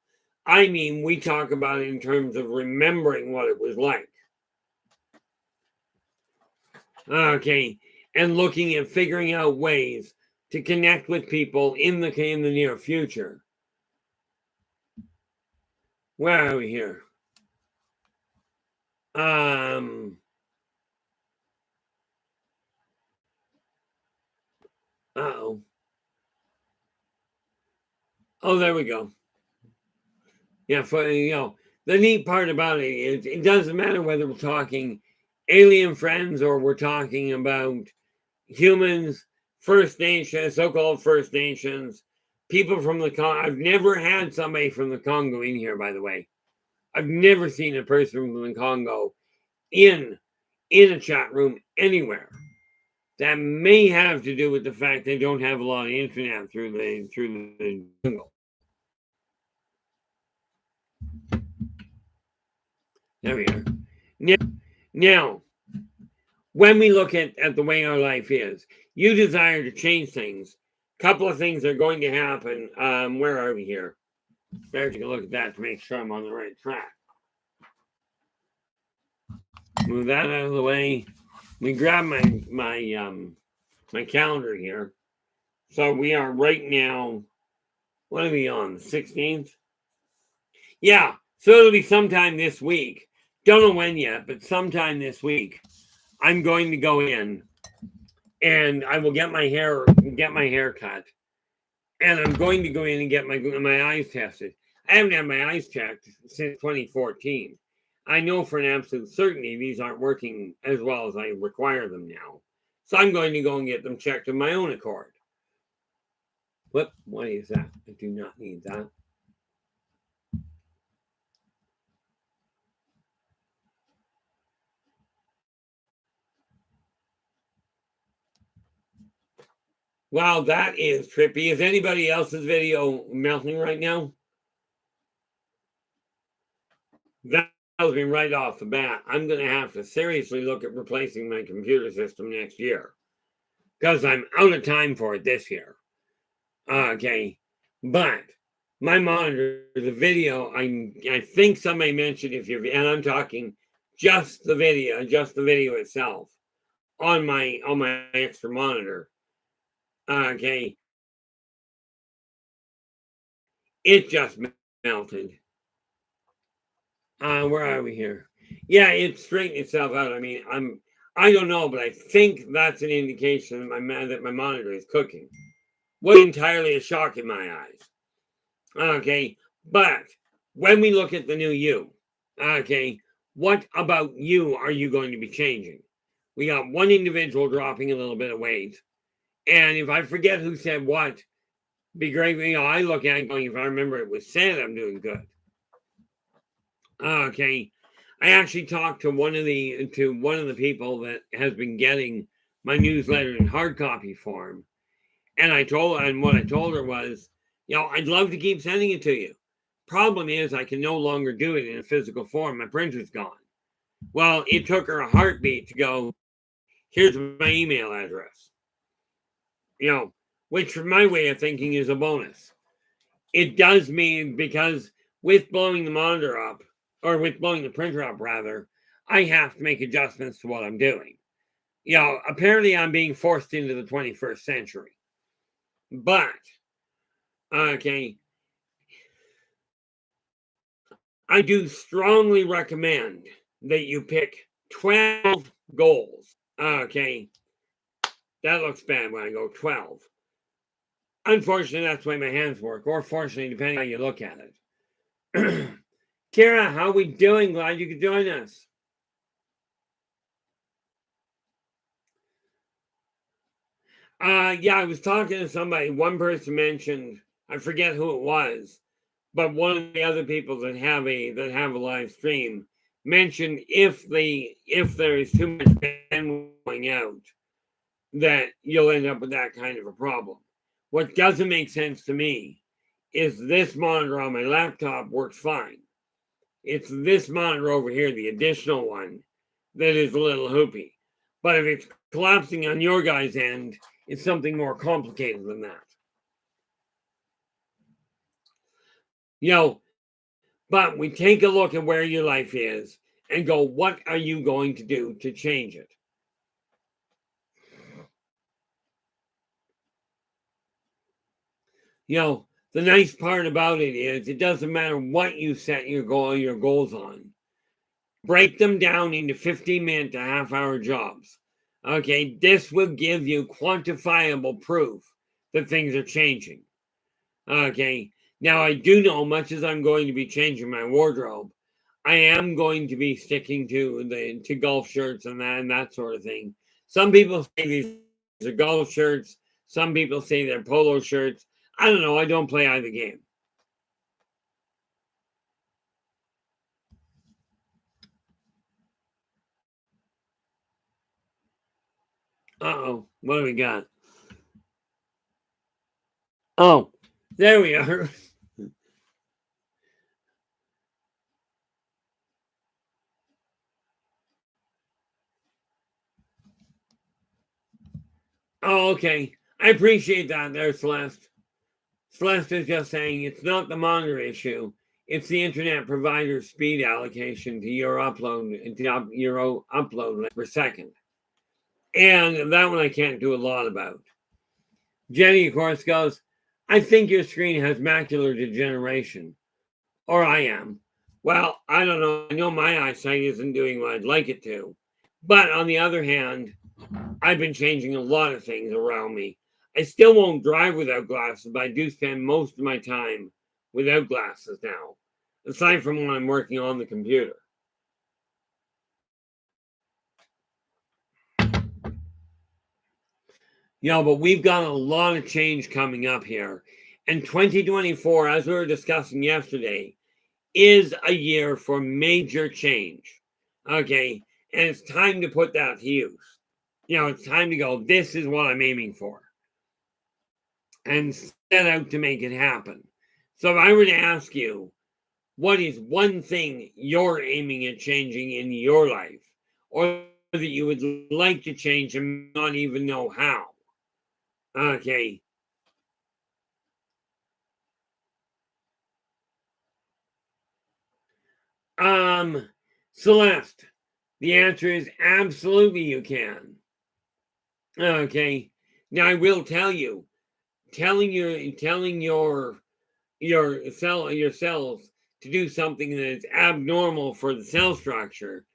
I mean, we talk about it in terms of remembering what it was like. Okay, and looking at figuring out ways to connect with people in the near future. Where are we here? Uh-oh. Oh, there we go. Yeah, the neat part about it is it doesn't matter whether we're talking alien friends or we're talking about humans, First Nations, so-called First Nations, people from the Congo. I've never had somebody from the Congo in here, by the way. I've never seen a person from the Congo in a chat room anywhere. That may have to do with the fact they don't have a lot of internet through the jungle. There we are. Now, when we look at the way our life is, you desire to change things. A couple of things are going to happen. Where are we here? Better take a look at that to make sure I'm on the right track. Move that out of the way. We grab my calendar here. So we are right now, what are we on, the 16th? Yeah, so it'll be sometime this week. Don't know when yet, but sometime this week, I'm going to go in and I will get my hair cut. And I'm going to go in and get my eyes tested. I haven't had my eyes checked since 2014. I know for an absolute certainty these aren't working as well as I require them now. So I'm going to go and get them checked of my own accord. What is that? I do not need that. Wow, that is trippy. Is anybody else's video melting right now? That tells me right off the bat, I'm going to have to seriously look at replacing my computer system next year because I'm out of time for it this year. Okay, but my monitor, the video, I think somebody mentioned and I'm talking just the video itself on my extra monitor. Okay, it just melted. Where are we here? Yeah, it straightened itself out. I mean, I don't know, but I think that's an indication that my monitor is cooking. Was entirely a shock in my eyes. Okay, but when we look at the new you, okay, what about you are you going to be changing? We got one individual dropping a little bit of weight, and if I forget who said what, be great. I look at it going, if I remember it was said, I'm doing good. Okay, I actually talked to one of the people that has been getting my newsletter in hard copy form, and what I told her was, I'd love to keep sending it to you. Problem is, I can no longer do it in a physical form. My printer's gone. Well, it took her a heartbeat to go, here's my email address. Which from my way of thinking is a bonus. It does mean because with blowing the monitor up, or with blowing the printer up rather, I have to make adjustments to what I'm doing. Apparently I'm being forced into the 21st century. But, okay, I do strongly recommend that you pick 12 goals. Okay, that looks bad when I go 12. Unfortunately, that's the way my hands work, or fortunately, depending on how you look at it. Kara, how we doing? Glad you could join us. Yeah, I was talking to somebody. One person mentioned, I forget who it was, but one of the other people that have a live stream mentioned if there is too much bandwidth going out, that you'll end up with that kind of a problem. What doesn't make sense to me is this monitor on my laptop works fine. It's this monitor over here, the additional one, that is a little hoopy. But if it's collapsing on your guys' end, it's something more complicated than that. But we take a look at where your life is and go, what are you going to do to change it? The nice part about it is it doesn't matter what you set your goals on. Break them down into 15-minute to half-hour jobs. Okay, this will give you quantifiable proof that things are changing. Okay, now I do know, much as I'm going to be changing my wardrobe, I am going to be sticking to golf shirts and that sort of thing. Some people say these are golf shirts. Some people say they're polo shirts. I don't know. I don't play either game. Uh-oh. What do we got? Oh, there we are. Oh, okay. I appreciate that there, Celeste. Celeste is just saying it's not the monitor issue. It's the internet provider's speed allocation to your upload per second. And that one I can't do a lot about. Jenny, of course, goes, I think your screen has macular degeneration. Or I am. Well, I don't know. I know my eyesight isn't doing what I'd like it to. But on the other hand, I've been changing a lot of things around me. I still won't drive without glasses, but I do spend most of my time without glasses now, aside from when I'm working on the computer. But we've got a lot of change coming up here. And 2024, as we were discussing yesterday, is a year for major change. Okay. And it's time to put that to use. It's time to go, this is what I'm aiming for, and set out to make it happen. So if I were to ask you, what is one thing you're aiming at changing in your life, or that you would like to change and not even know how? Okay. Celeste, the answer is absolutely you can. Okay. Now I will tell you, telling your cells to do something that is abnormal for the cell structure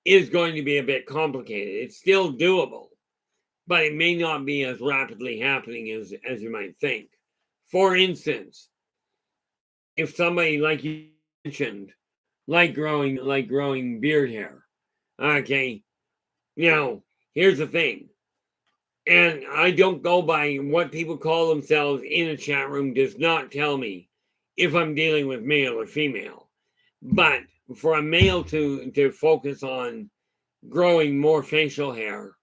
is going to be a bit complicated. It's still doable, but it may not be as rapidly happening as you might think. For instance, if somebody, like you mentioned, like growing beard hair, okay, here's the thing. And I don't go by what people call themselves in a chat room, does not tell me if I'm dealing with male or female. But for a male to focus on growing more facial hair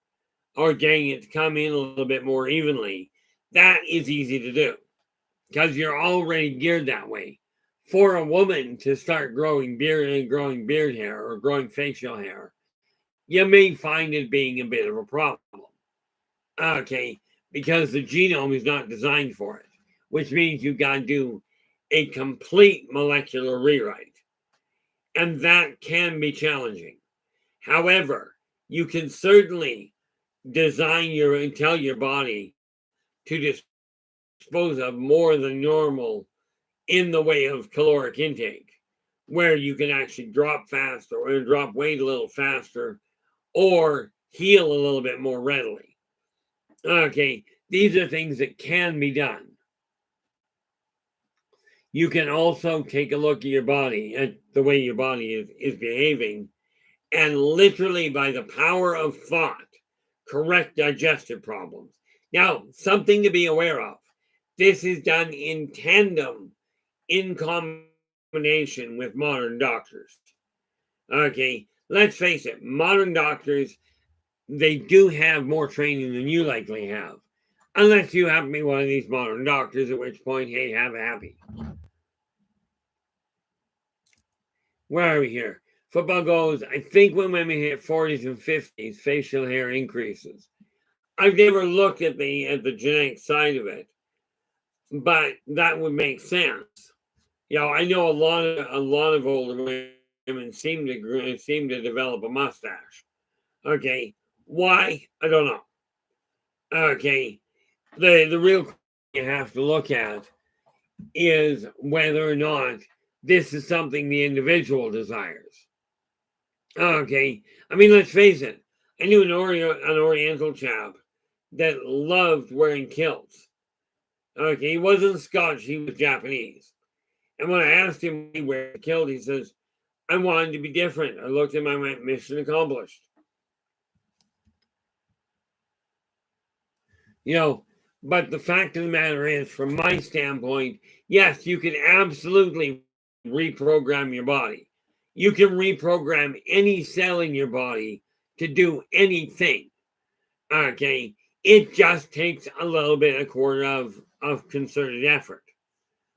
or getting it to come in a little bit more evenly, that is easy to do because you're already geared that way. For a woman to start growing beard hair or growing facial hair, you may find it being a bit of a problem. Okay, because the genome is not designed for it, which means you've got to do a complete molecular rewrite. And that can be challenging. However, you can certainly tell your body to dispose of more than normal in the way of caloric intake, where you can actually drop faster or drop weight a little faster or heal a little bit more readily. Okay, these are things that can be done. You can also take a look at your body, at the way your body is behaving, and literally by the power of thought, correct digestive problems. Now, something to be aware of. This is done in tandem, in combination with modern doctors. Okay, let's face it, modern doctors, they do have more training than you likely have. Unless you happen to be one of these modern doctors, at which point, hey, have a happy. Where are we here? Football goes, I think when women hit 40s and 50s, facial hair increases. I've never looked at the genetic side of it, but that would make sense. I know a lot of older women seem to develop a mustache. Okay, why? I don't know. Okay, the real question you have to look at is whether or not this is something the individual desires. Okay, I mean, let's face it. I knew an Oriental chap that loved wearing kilts. Okay, he wasn't Scotch, he was Japanese. And when I asked him why he wear a kilt, he says, I wanted to be different. I looked at him, I went, mission accomplished. But the fact of the matter is, from my standpoint, yes, you can absolutely reprogram your body. You can reprogram any cell in your body to do anything. Okay, it just takes a quarter of concerted effort.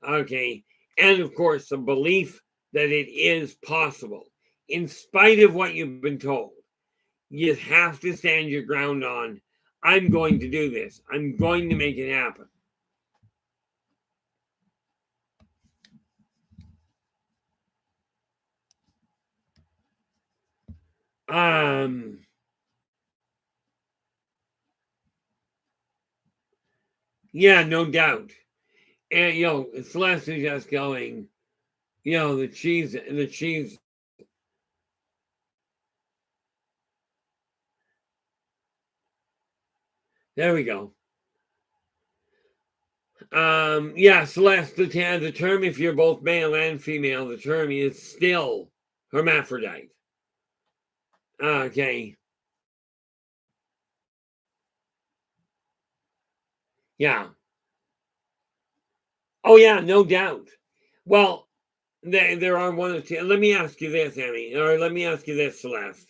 Okay, and of course, the belief that it is possible, in spite of what you've been told. You have to stand your ground on, I'm going to do this. I'm going to make it happen. Yeah, no doubt. And Celeste is just going, the cheese. There we go. Yeah, Celeste, the term, if you're both male and female, the term is still hermaphrodite. Okay. Yeah. Oh, yeah, no doubt. Well, there are one or two. Let me ask you this, Amy, or let me ask you this, Celeste.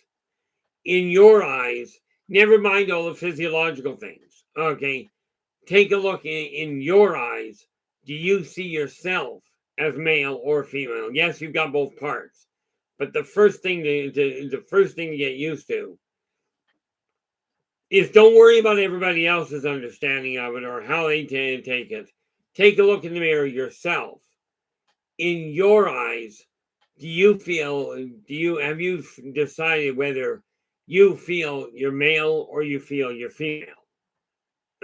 In your eyes, never mind all the physiological things. Okay. Take a look in your eyes. Do you see yourself as male or female? Yes, you've got both parts. But the first thing to get used to is don't worry about everybody else's understanding of it or how they take it. Take a look in the mirror yourself. In your eyes, have you decided whether you feel you're male or you feel you're female?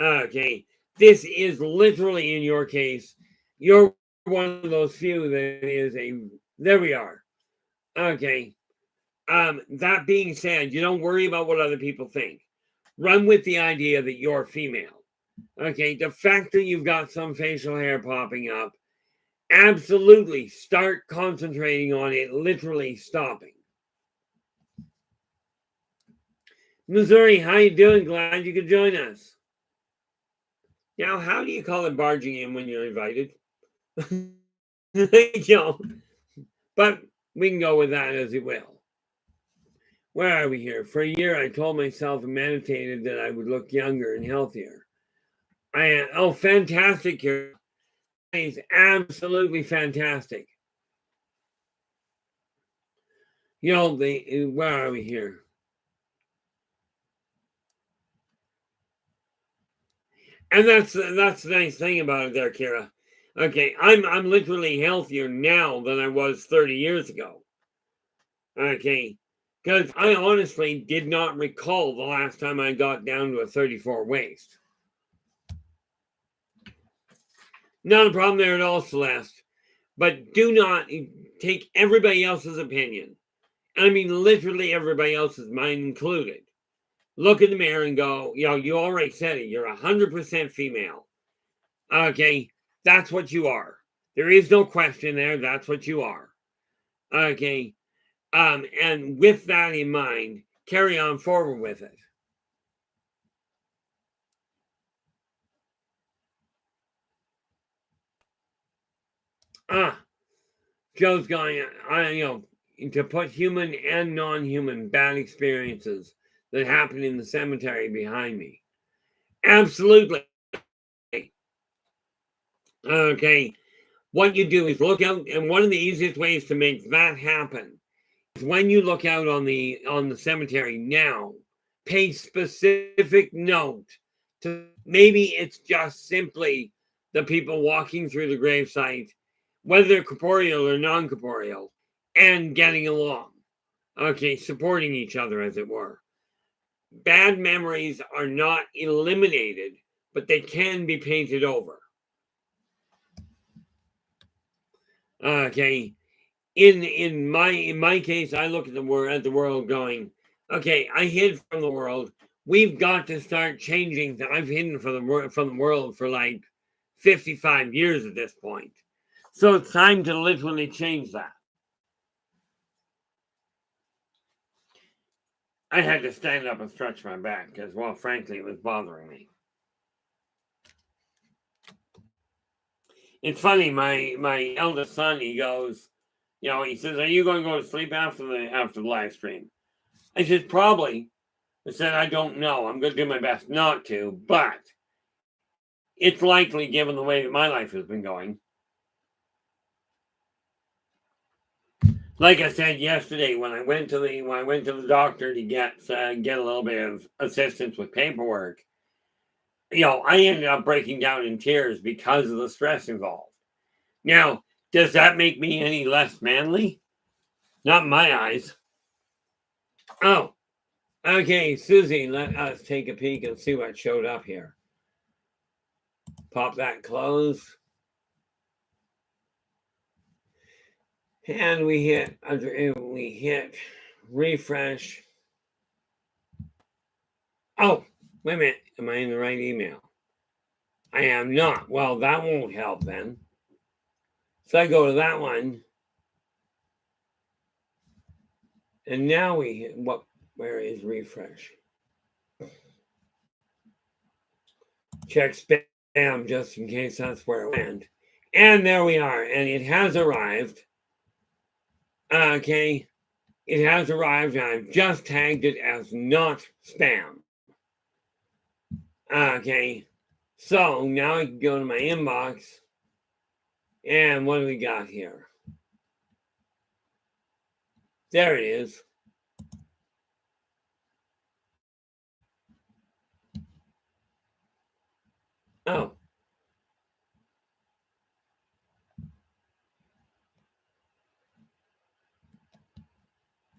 Okay, this is literally in your case. You're one of those few that is there we are. Okay. That being said, you don't worry about what other people think. Run with the idea that you're female. Okay, the fact that you've got some facial hair popping up, absolutely start concentrating on it, literally stopping. Missouri, how you doing? Glad you could join us. Now, how do you call it barging in when you're invited? But we can go with that as it will. Where are we here? For a year, I told myself and meditated that I would look younger and healthier. Fantastic. It's absolutely fantastic. Where are we here? And that's the nice thing about it there, Kira. Okay, I'm literally healthier now than I was 30 years ago. Okay, Because I honestly did not recall the last time I got down to a 34 waist. Not a problem there at all, Celeste. But do not take everybody else's opinion. I mean, literally everybody else's, mine included. Look in the mirror and go, you already said it. You're 100% female. Okay, that's what you are. There is no question there. That's what you are. Okay, and with that in mind, carry on forward with it. Joe's going, to put human and non-human bad experiences that happen in the cemetery behind me. Absolutely. Okay, what you do is look out, and one of the easiest ways to make that happen is when you look out on the cemetery now, pay specific note to, maybe it's just simply the people walking through the gravesite, whether they're corporeal or non-corporeal, and getting along. Okay, supporting each other, as it were. Bad memories are not eliminated, but they can be painted over. Okay, in my case, I look at the world going, okay, I hid from the world. We've got to start changing. I've hidden from the world for like 55 years at this point, so it's time to literally change that. I had to stand up and stretch my back because, well, frankly, it was bothering me. It's funny. My eldest son, he goes, he says, "Are you going to go to sleep after the live stream?" I said, "Probably." I said, "I don't know. I'm going to do my best not to, but it's likely given the way that my life has been going." Like I said yesterday, when I went to the doctor to get a little bit of assistance with paperwork, I ended up breaking down in tears because of the stress involved. Now, does that make me any less manly? Not in my eyes. Oh, okay, Susie, let us take a peek and see what showed up here. Pop that close. And we hit refresh. Oh, wait a minute. Am I in the right email? I am not. Well, that won't help then. So I go to that one. And now we hit what? Where is refresh? Check spam just in case that's where it went. And there we are. And it has arrived. Okay. It has arrived. And I've just tagged it as not spam. Okay. So now I can go to my inbox. And what do we got here? There it is. Oh.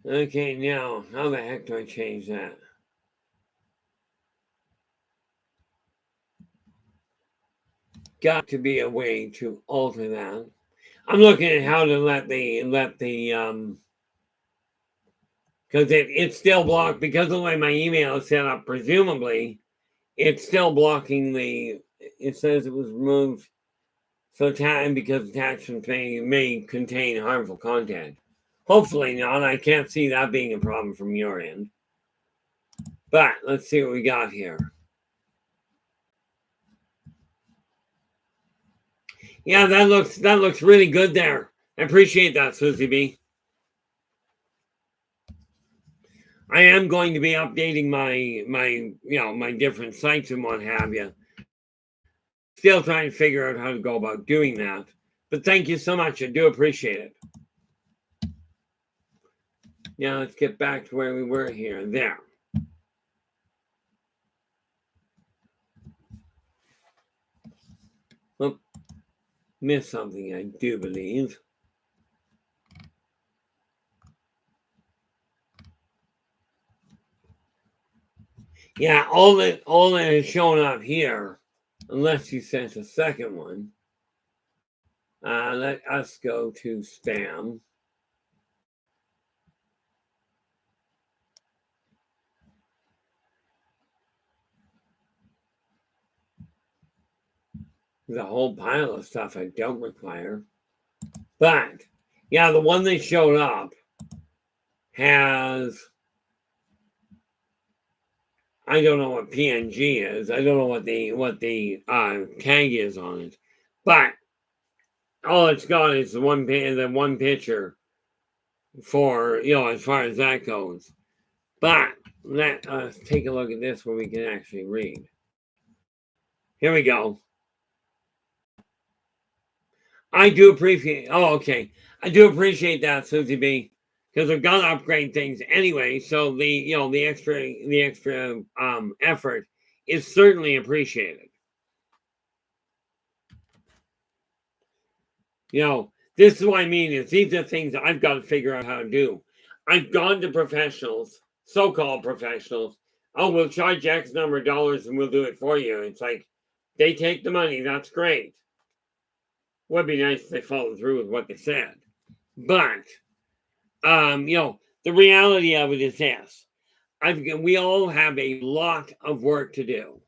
Okay, now, how the heck do I change that? Got to be a way to alter that. I'm looking at how to let the because it's still blocked because of the way my email is set up. Presumably, it's still blocking it says it was removed so time because attachments may contain harmful content. Hopefully not. I can't see that being a problem from your end. But let's see what we got here. Yeah, that looks really good there. I appreciate that, Susie B. I am going to be updating my different sites and what have you. Still trying to figure out how to go about doing that. But thank you so much. I do appreciate it. Now let's get back to where we were here. There. Oh, missed something, I do believe. Yeah, all that is shown up here, unless you sent a second one. Let us go to spam. There's a whole pile of stuff I don't require. But yeah, the one that showed up has, I don't know what PNG is. I don't know what the tag is on it. But all it's got is the one picture for, as far as that goes. But let us take a look at this where we can actually read. Here we go. I do appreciate. Oh, okay. I do appreciate that, Susie B, because we've got to upgrade things anyway. So the extra effort is certainly appreciated. This is what I mean. Is these are things that I've got to figure out how to do. I've gone to professionals, so-called professionals. Oh, we'll charge X number of dollars and we'll do it for you. It's like they take the money. That's great. Would be nice if they followed through with what they said. But, the reality of it is this. We all have a lot of work to do.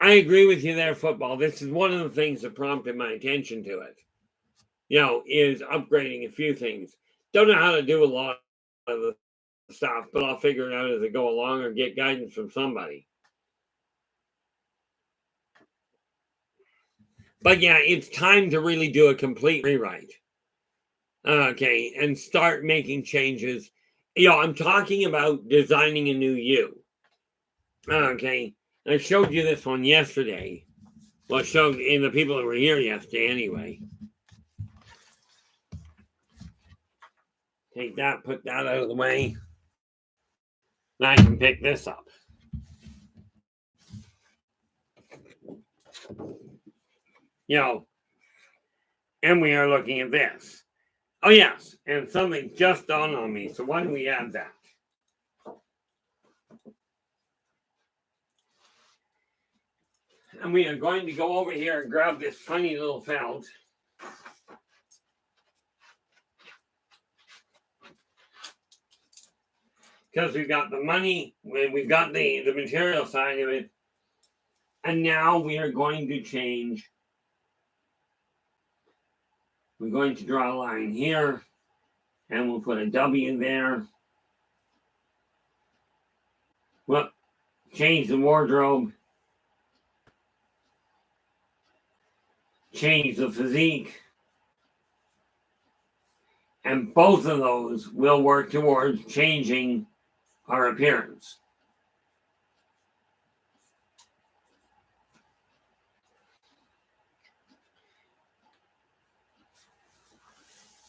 I agree with you there, football. This is one of the things that prompted my attention to it. Is upgrading a few things. Don't know how to do a lot of the stuff, but I'll figure it out as I go along or get guidance from somebody. But yeah, it's time to really do a complete rewrite. Okay, and start making changes. I'm talking about designing a new you. Okay, I showed you this one yesterday. Well, I showed in the people that were here yesterday anyway. Take that, put that out of the way. Now I can pick this up. And we are looking at this. Oh, yes, and something just dawned on me. So why don't we add that? And we are going to go over here and grab this funny little felt. Because we've got the money, we've got the material side of it. And now we are going to change. We're going to draw a line here. And we'll put a W there. Well, change the wardrobe. Change the physique. And both of those will work towards changing our appearance.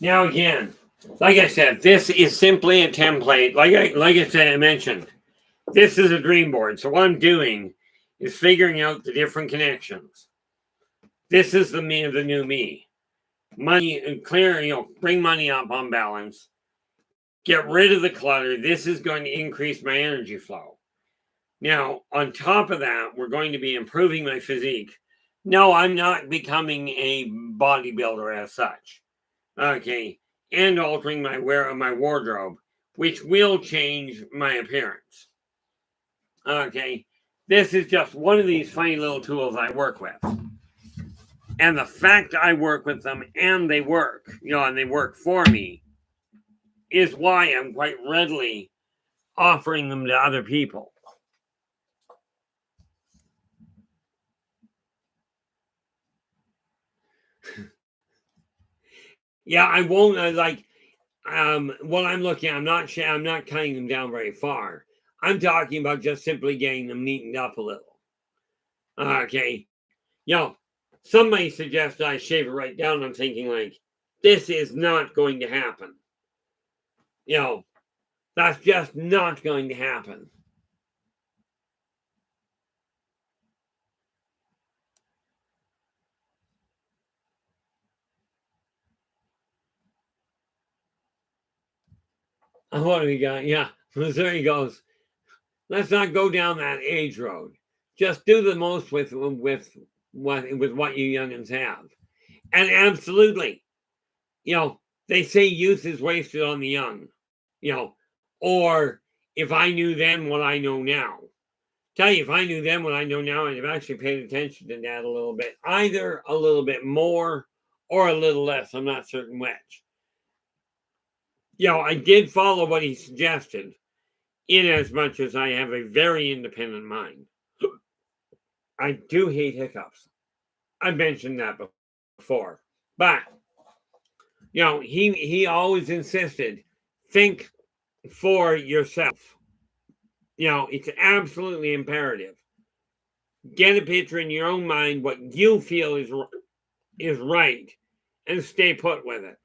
Now again, like I said, this is simply a template. Like I mentioned, this is a dream board. So what I'm doing is figuring out the different connections. This is the new me. Money, clear, bring money up on balance. Get rid of the clutter. This is going to increase my energy flow. Now, on top of that, we're going to be improving my physique. No, I'm not becoming a bodybuilder as such. Okay, and altering my wardrobe, which will change my appearance. Okay, this is just one of these funny little tools I work with. And the fact I work with them and they work, and they work for me, is why I'm quite readily offering them to other people. Yeah, I won't what I'm looking at, I'm not cutting them down very far. I'm talking about just simply getting them neatened up a little. Okay. Somebody suggested I shave it right down. I'm thinking this is not going to happen. That's just not going to happen. What do we got? Yeah, Missouri goes, let's not go down that age road. Just do the most with what you youngins have. And absolutely, they say youth is wasted on the young, or if I knew then what I know now. Tell you, if I knew then what I know now, I'd have actually paid attention to that a little bit, either a little bit more or a little less. I'm not certain which. I did follow what he suggested, in as much as I have a very independent mind. I do hate hiccups. I mentioned that before. But, he always insisted, think for yourself. It's absolutely imperative. Get a picture in your own mind what you feel is right, and stay put with it.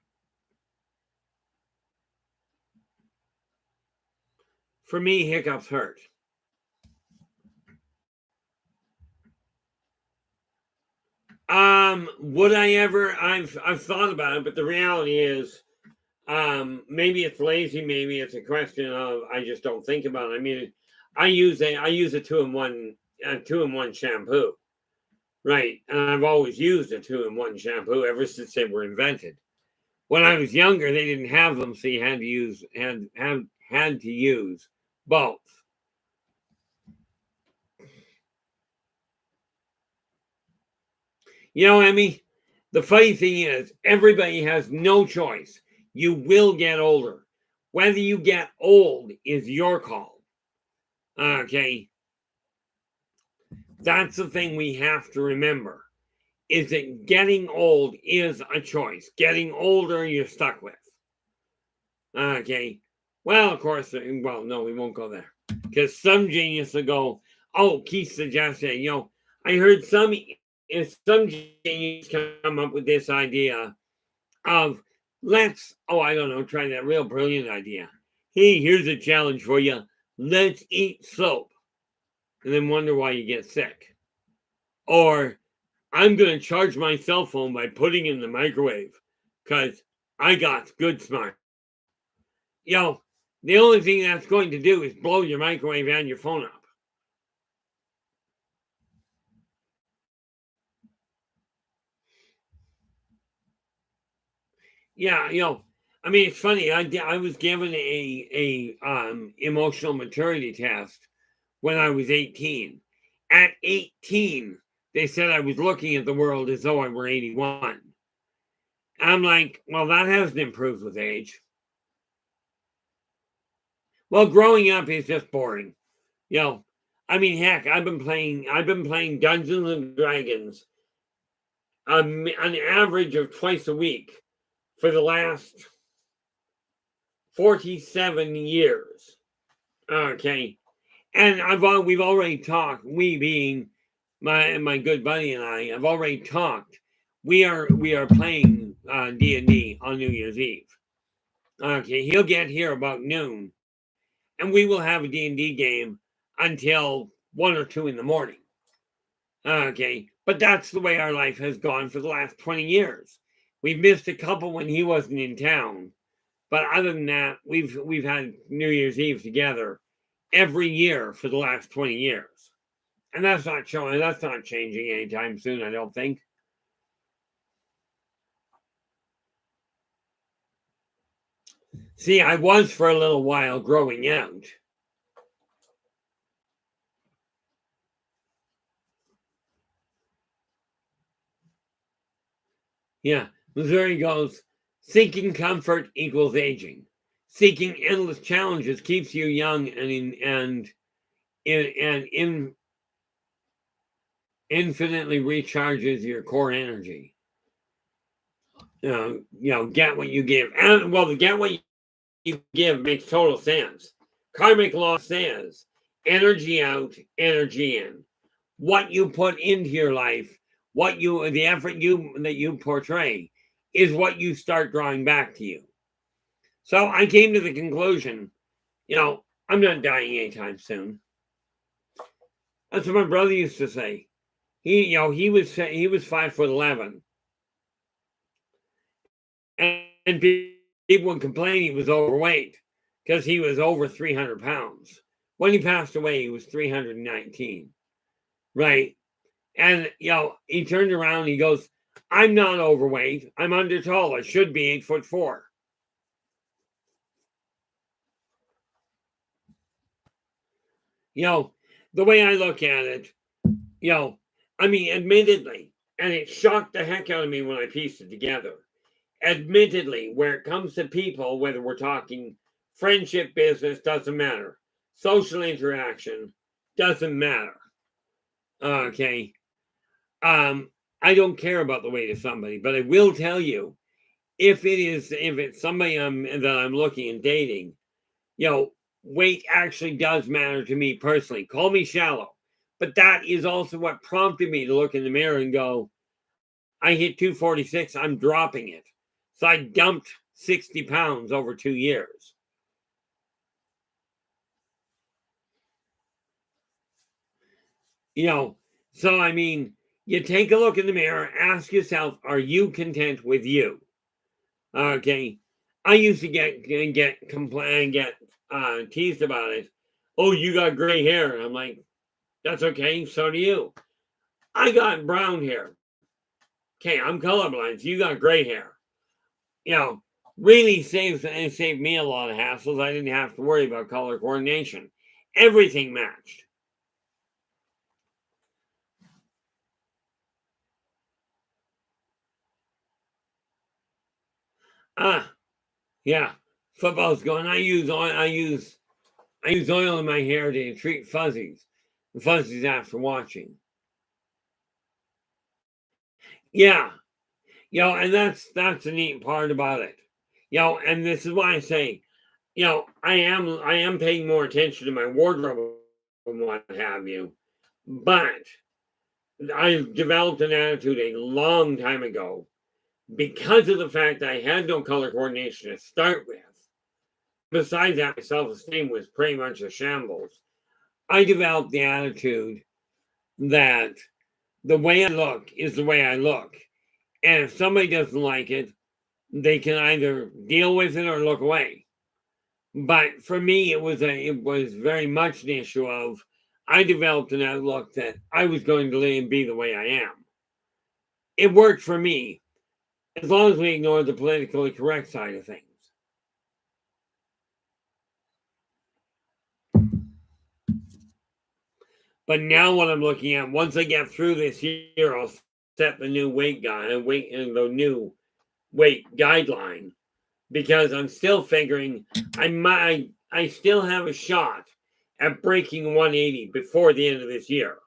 For me, hiccups hurt. Would I ever? I've thought about it, but the reality is, maybe it's lazy, maybe it's a question of I just don't think about it. I mean, I use a 2-in-1 shampoo, right? And I've always used a 2-in-1 shampoo ever since they were invented. When I was younger, they didn't have them, so you had to use both. Emmy, the funny thing is, everybody has no choice. You will get older. Whether you get old is your call. Okay? That's the thing we have to remember, is that getting old is a choice. Getting older, you're stuck with. Okay? Well, of course, no, we won't go there. Because some genius will go, oh, Keith suggested, I heard some genius come up with this idea of try that real brilliant idea. Hey, here's a challenge for you. Let's eat soap. And then wonder why you get sick. Or, I'm going to charge my cell phone by putting it in the microwave because I got good smart. The only thing that's going to do is blow your microwave and your phone up. Yeah, I mean, it's funny. I was given a emotional maturity test when I was 18. At 18, they said I was looking at the world as though I were 81. I'm like, well, that hasn't improved with age. Well, growing up is just boring. I mean, heck, I've been playing Dungeons and Dragons an average of twice a week for the last 47 years. Okay. And we've already talked, we being my good buddy and I have already talked. We are playing D&D on New Year's Eve. Okay, he'll get here about noon, and we will have a D&D game until 1 or 2 in the morning. Okay, but that's the way our life has gone for the last 20 years. We've missed a couple when he wasn't in town, but other than that, we've had New Year's Eve together every year for the last 20 years. And that's not changing anytime soon, I don't think. See, I was for a little while growing out. Yeah, Missouri goes, seeking comfort equals aging. Seeking endless challenges keeps you young and infinitely recharges your core energy. Get what you give. And the get what you give makes total sense. Karmic law says energy out, energy in. What you put into your life, the effort that you portray is what you start drawing back to you. So I came to the conclusion, I'm not dying anytime soon. That's what my brother used to say. He was 5'11", and people would complain he was overweight. because he was over 300 pounds. When he passed away, he was 319, right? And, he turned around and he goes, I'm not overweight. I'm under tall. I should be 8'4". The way I look at it, admittedly, and it shocked the heck out of me when I pieced it together. Admittedly, where it comes to people, whether we're talking friendship, business, doesn't matter. Social interaction doesn't matter. Okay. I don't care about the weight of somebody, but I will tell you, if it's somebody that I'm looking and dating, weight actually does matter to me personally. Call me shallow, but that is also what prompted me to look in the mirror and go, I hit 246, I'm dropping it. So I dumped 60 pounds over 2 years. So you take a look in the mirror, ask yourself, are you content with you? Okay. I used to get teased about it. Oh, you got gray hair. And I'm like, that's okay. So do you. I got brown hair. Okay, I'm colorblind. So you got gray hair. Really saved me a lot of hassles. I didn't have to worry about color coordination. Everything matched. Yeah. Football's going. I use oil in my hair to treat fuzzies. The fuzzies after watching. Yeah. And that's the neat part about it. And this is why I say, I am paying more attention to my wardrobe and what have you. But I developed an attitude a long time ago because of the fact that I had no color coordination to start with. Besides that, my self-esteem was pretty much a shambles. I developed the attitude that the way I look is the way I look. And if somebody doesn't like it, they can either deal with it or look away. But for me, it was very much an issue of I developed an outlook that I was going to live and be the way I am. It worked for me, as long as we ignore the politically correct side of things. But now what I'm looking at, once I get through this year, I'll set the new the new weight guideline, because I'm still figuring I still have a shot at breaking 180 before the end of this year.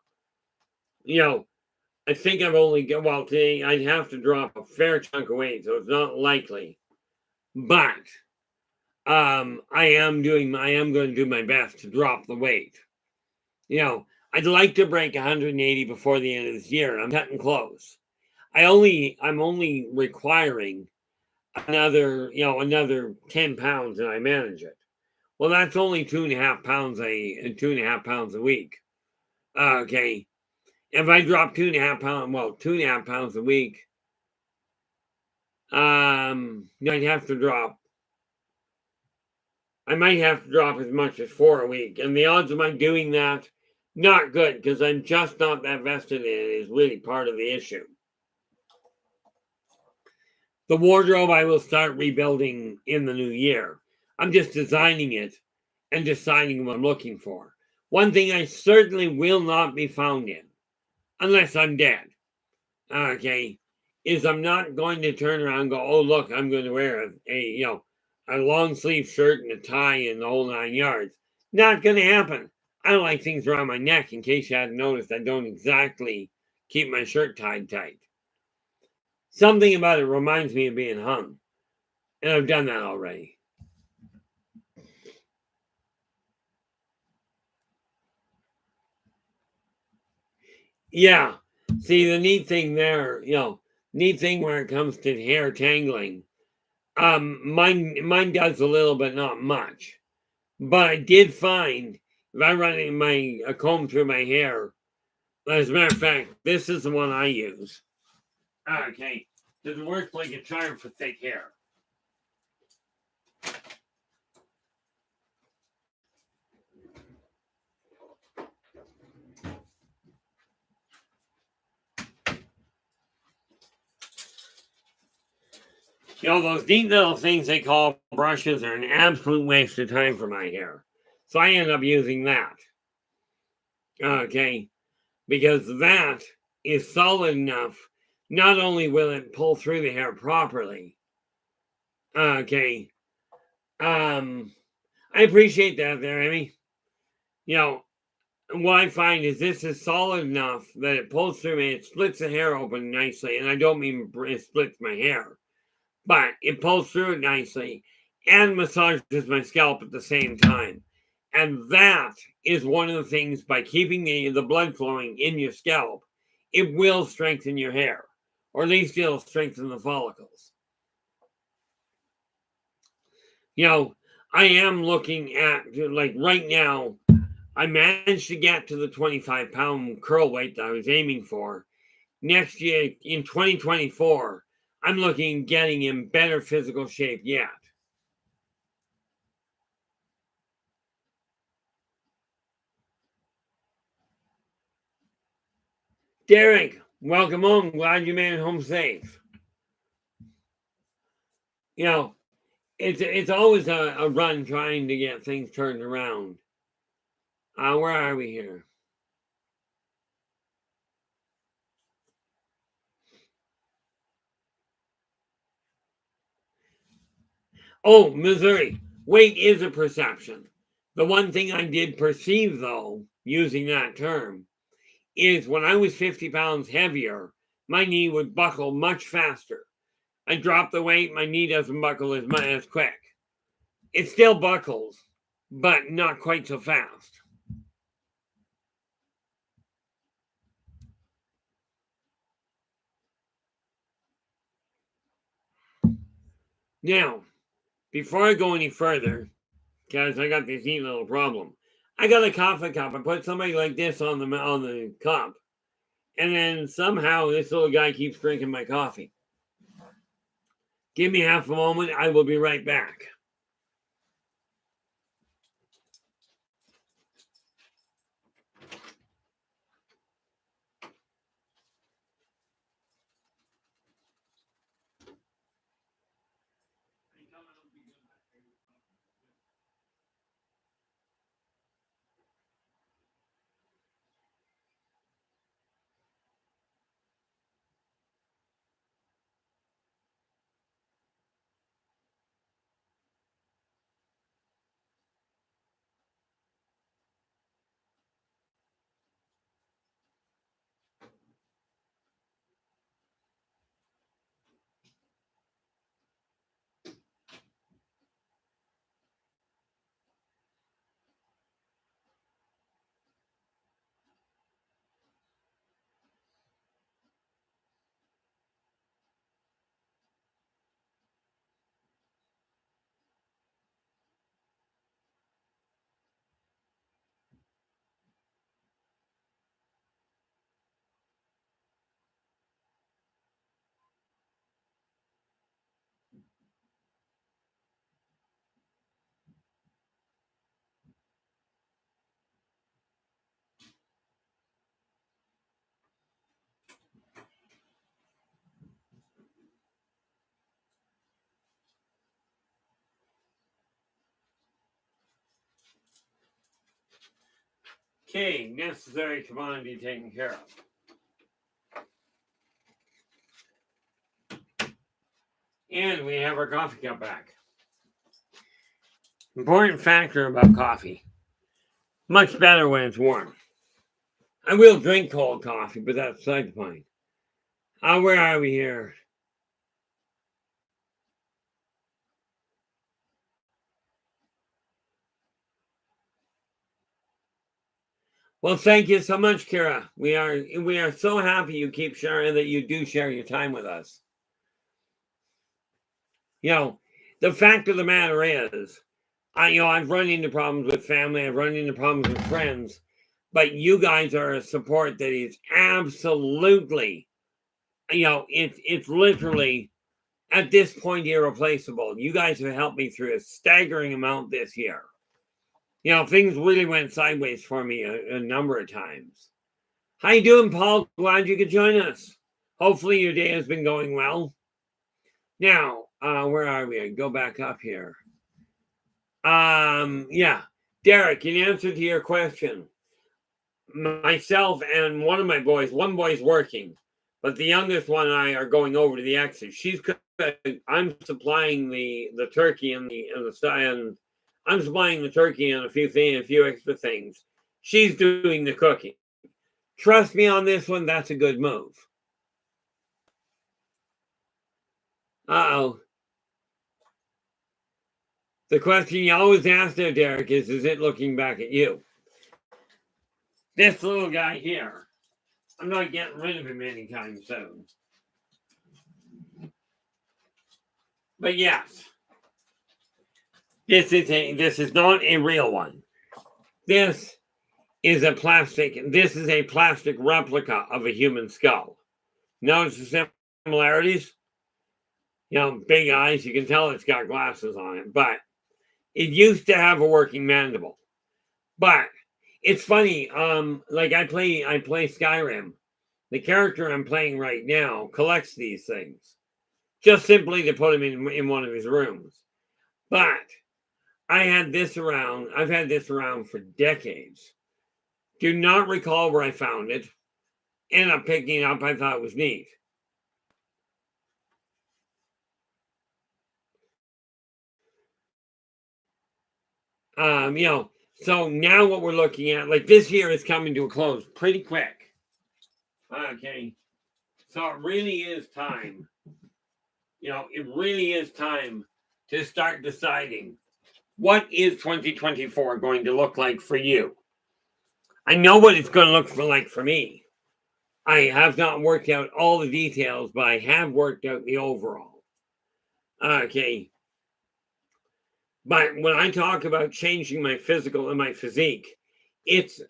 I think I've only got, today I'd have to drop a fair chunk of weight, so it's not likely. But I am going to do my best to drop the weight. I'd like to break 180 before the end of this year. I'm cutting close. I'm only requiring another 10 pounds, and I manage it. Well, that's only 2.5 pounds 2.5 pounds a week. Okay. If I drop 2.5 pounds a week, I might have to drop as much as 4 a week. And the odds of my doing that, not good, because I'm just not that vested in it, is really part of the issue. The wardrobe I will start rebuilding in the new year. I'm just designing it and deciding what I'm looking for. One thing I certainly will not be found in, unless I'm dead, okay, is I'm not going to turn around and go, oh, look, I'm going to wear a long sleeve shirt and a tie and the whole 9 yards. Not going to happen. I don't like things around my neck. In case you hadn't noticed, I don't exactly keep my shirt tied tight. Something about it reminds me of being hung. And I've done that already. Yeah. See, the neat thing there, where it comes to hair tangling, mine does a little, but not much. But I did find, if I run a comb through my hair, as a matter of fact, this is the one I use. Okay. It works like a charm for thick hair. You know, those neat little things they call brushes are an absolute waste of time for my hair. So I end up using that. Okay. Because that is solid enough. Not only will it pull through the hair properly. Okay. I appreciate that there, Amy. You know, what I find is this is solid enough that it pulls through me. It splits the hair open nicely. And I don't mean it splits my hair, but it pulls through it nicely and massages my scalp at the same time. And that is one of the things, by keeping the blood flowing in your scalp, it will strengthen your hair, or at least it'll strengthen the follicles. You know, I am looking at, like right now, I managed to get to the 25-pound curl weight that I was aiming for. Next year, in 2024, I'm looking at getting in better physical shape yet. Derek, welcome home. Glad you made it home safe. You know, it's always a run trying to get things turned around. Where are we here? Oh, Missouri. Weight is a perception. The one thing I did perceive, though, using that term, is when I was 50 pounds heavier, my knee would buckle much faster. I drop the weight, my knee doesn't buckle as quick. It still buckles, but not quite so fast. Now, before I go any further, because I got this neat little problem, I got a coffee cup. I put somebody like this on the cup, and then somehow this little guy keeps drinking my coffee. Give me half a moment. I will be right back. Okay, necessary commodity taken care of. And we have our coffee cup back. Important factor about coffee. Much better when it's warm. I will drink cold coffee, but that's beside the point. Where are we here? Well, thank you so much, Kira. We are so happy you keep sharing, that you do share your time with us. You know, the fact of the matter is, I've run into problems with family, I've run into problems with friends, but you guys are a support that is absolutely, it's literally at this point irreplaceable. You guys have helped me through a staggering amount this year. Things really went sideways for me a number of times. How you doing, Paul? Glad you could join us. Hopefully your day has been going well. Now, Where are we? Go back up here. Yeah. Derek, in answer to your question, myself and one of my boys, one boy's working, but the youngest one and I are going over to the exit. I'm supplying the turkey and I'm supplying the turkey and a few extra things. She's doing the cooking. Trust me on this one, that's a good move. Uh-oh. The question you always ask there, Derek, is it looking back at you? This little guy here, I'm not getting rid of him anytime soon. But yes, this is not a real one. This is a plastic replica of a human skull. Notice the similarities? You know, big eyes, you can tell it's got glasses on it, but it used to have a working mandible. But it's funny, like I play Skyrim. The character I'm playing right now collects these things, just simply to put him in one of his rooms. But I've had this around for decades. Do not recall where I found it. Ended up picking it up. I thought it was neat. You know, so now what we're looking at, like this year is coming to a close pretty quick. Okay. So it really is time. You know, it really is time to start deciding what is 2024 going to look like for you. I know what it's going to look like for me. I have not worked out all the details, but I have worked out the overall. Okay. But when I talk about changing my physical and my physique,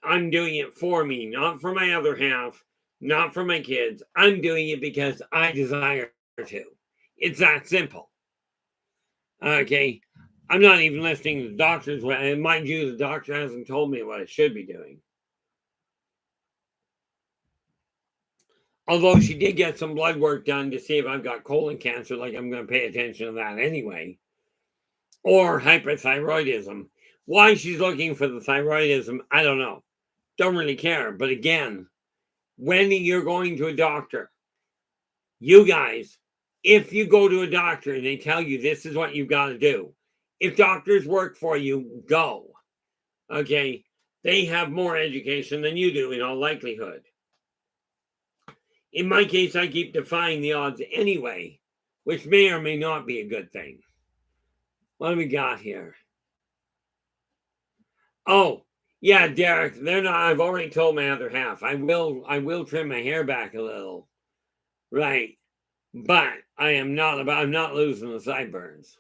I'm doing it for me, not for my other half, not for my kids. I'm doing it because I desire to. It's that simple. Okay. I'm not even listening to the doctors. And mind you, the doctor hasn't told me what I should be doing. Although she did get some blood work done to see if I've got colon cancer, like I'm going to pay attention to that anyway. Or hyperthyroidism. Why she's looking for the thyroidism, I don't know. Don't really care. But again, when you're going to a doctor, you guys, if you go to a doctor and they tell you this is what you've got to do, if doctors work for you, go. Okay? They have more education than you do in all likelihood. In my case, I keep defying the odds anyway, which may or may not be a good thing. What do we got here? Oh, yeah, Derek, they're not. I've already told my other half. I will trim my hair back a little. Right. But I'm not losing the sideburns.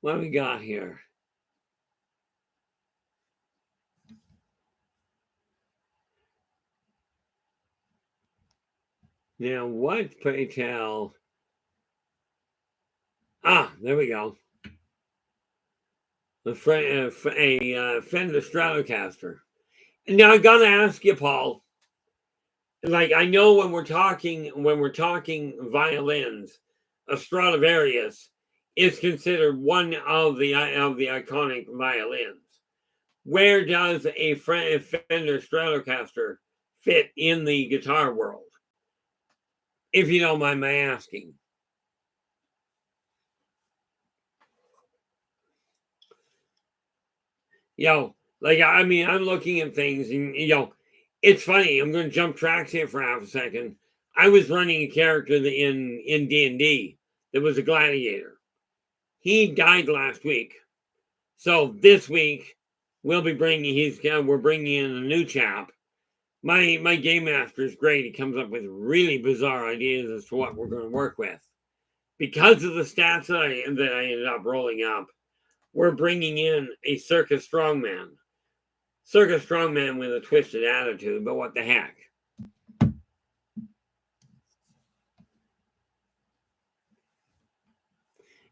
What do we got here? Now, what, pray tell? There we go. A Fender Stratocaster. Now, I gotta ask you, Paul. Like, I know when we're talking violins, a Stradivarius is considered one of the iconic violins. Where does a Fender Stratocaster fit in the guitar world? If you don't mind my asking. Like, I mean, I'm looking at things and, it's funny. I'm going to jump tracks here for half a second. I was running a character in D&D that was a gladiator. He died last week. So this week, we're bringing in a new chap. My game master is great. He comes up with really bizarre ideas as to what we're going to work with. Because of the stats that I ended up rolling up, we're bringing in a circus strongman. Circus strongman with a twisted attitude, but what the heck?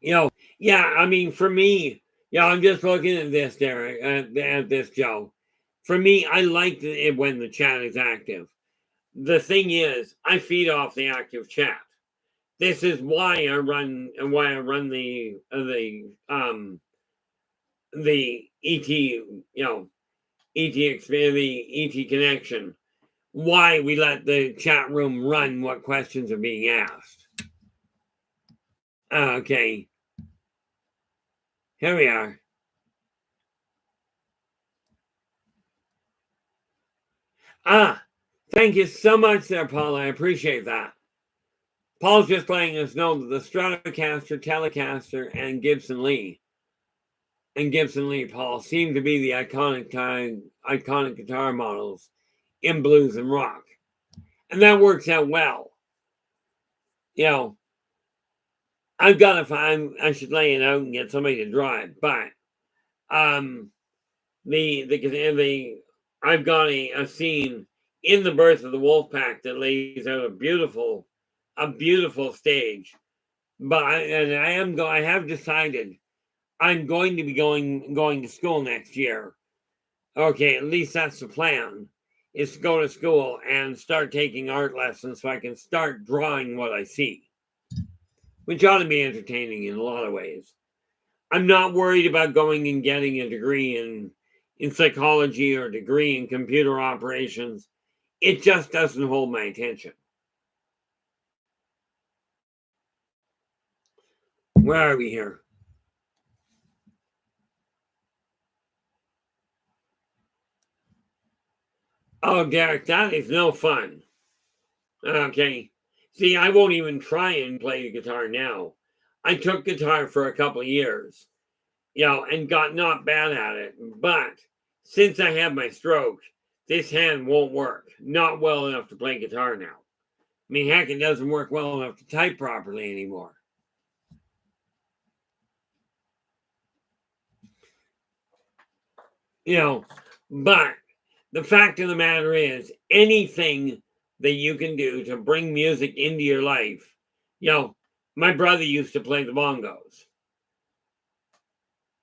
Yeah, I mean, for me, I'm just looking at this, Derek, at this, Joe. For me, I like it when the chat is active. The thing is, I feed off the active chat. This is why I run the ET, the ET connection. Why we let the chat room run what questions are being asked. Okay. Here we are. Thank you so much there, Paul. I appreciate that. Paul's just letting us know that the Stratocaster, Telecaster, and Gibson Lee, Paul, seem to be the iconic guitar models in blues and rock. And that works out well. I've got to find, I should lay it out and get somebody to drive, but I've got a scene in The Birth of the Wolfpack that lays out a beautiful stage. But I have decided I'm going to be going to school next year. Okay, at least that's the plan, is to go to school and start taking art lessons so I can start drawing what I see, which ought to be entertaining in a lot of ways. I'm not worried about going and getting a degree in psychology or a degree in computer operations. It just doesn't hold my attention. Where are we here? Oh, Derek, that is no fun. Okay. See, I won't even try and play the guitar now. I took guitar for a couple of years, and got not bad at it. But since I had my stroke, this hand won't work. Not well enough to play guitar now. I mean, heck, it doesn't work well enough to type properly anymore. But the fact of the matter is, anything that you can do to bring music into your life, my brother used to play the bongos,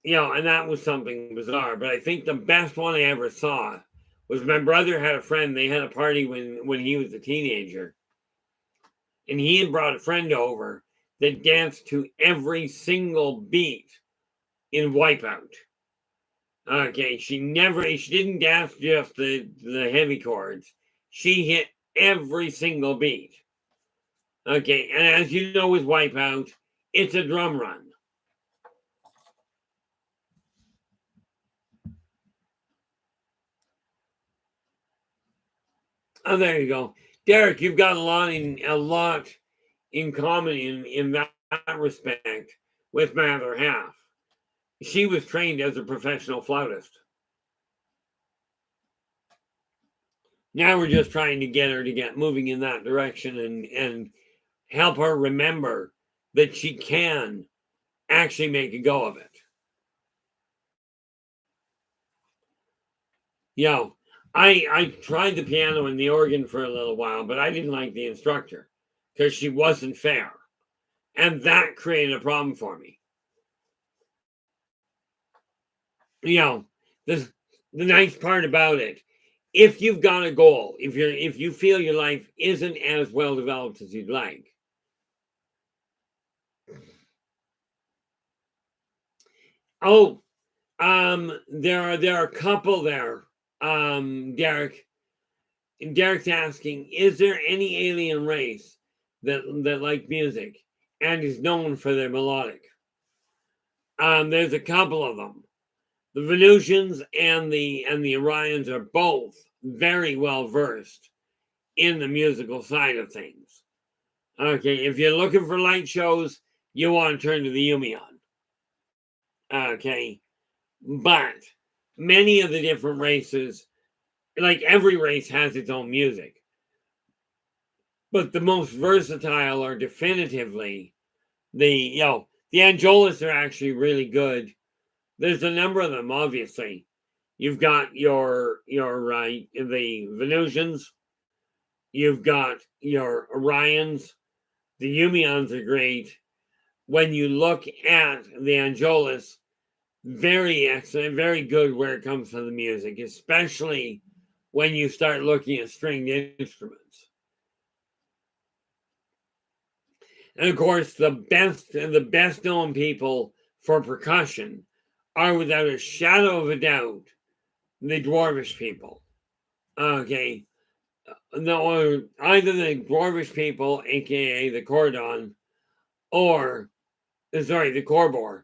and that was something bizarre. But I think the best one I ever saw was my brother had a friend. They had a party when he was a teenager, and he had brought a friend over that danced to every single beat in Wipeout. Okay, she didn't dance just the heavy chords. She hit every single beat. Okay, and as you know with Wipeout, it's a drum run. Oh, there you go. Derek, you've got a lot in common in that respect with my other half. She was trained as a professional flautist. Now we're just trying to get her to get moving in that direction and help her remember that she can actually make a go of it. I tried the piano and the organ for a little while, but I didn't like the instructor because she wasn't fair. And that created a problem for me. The nice part about it, if you've got a goal, if you feel your life isn't as well developed as you'd like, there are a couple there. Derek's asking, is there any alien race that like music and is known for their melodic? There's a couple of them. The Venusians and the Orions are both very well versed in the musical side of things. Okay, if you're looking for light shows, you want to turn to the Umion. Okay, but many of the different races, like every race has its own music, but the most versatile are definitively the Anjolas are actually really good. There's a number of them, obviously. You've got the Venusians, you've got your Orions, the Umions are great. When you look at the Anjolas, very excellent, very good where it comes to the music, especially when you start looking at stringed instruments. And of course, the best known people for percussion are without a shadow of a doubt the dwarvish people. Okay. No, either the dwarvish people, aka the cordon, or the korbor.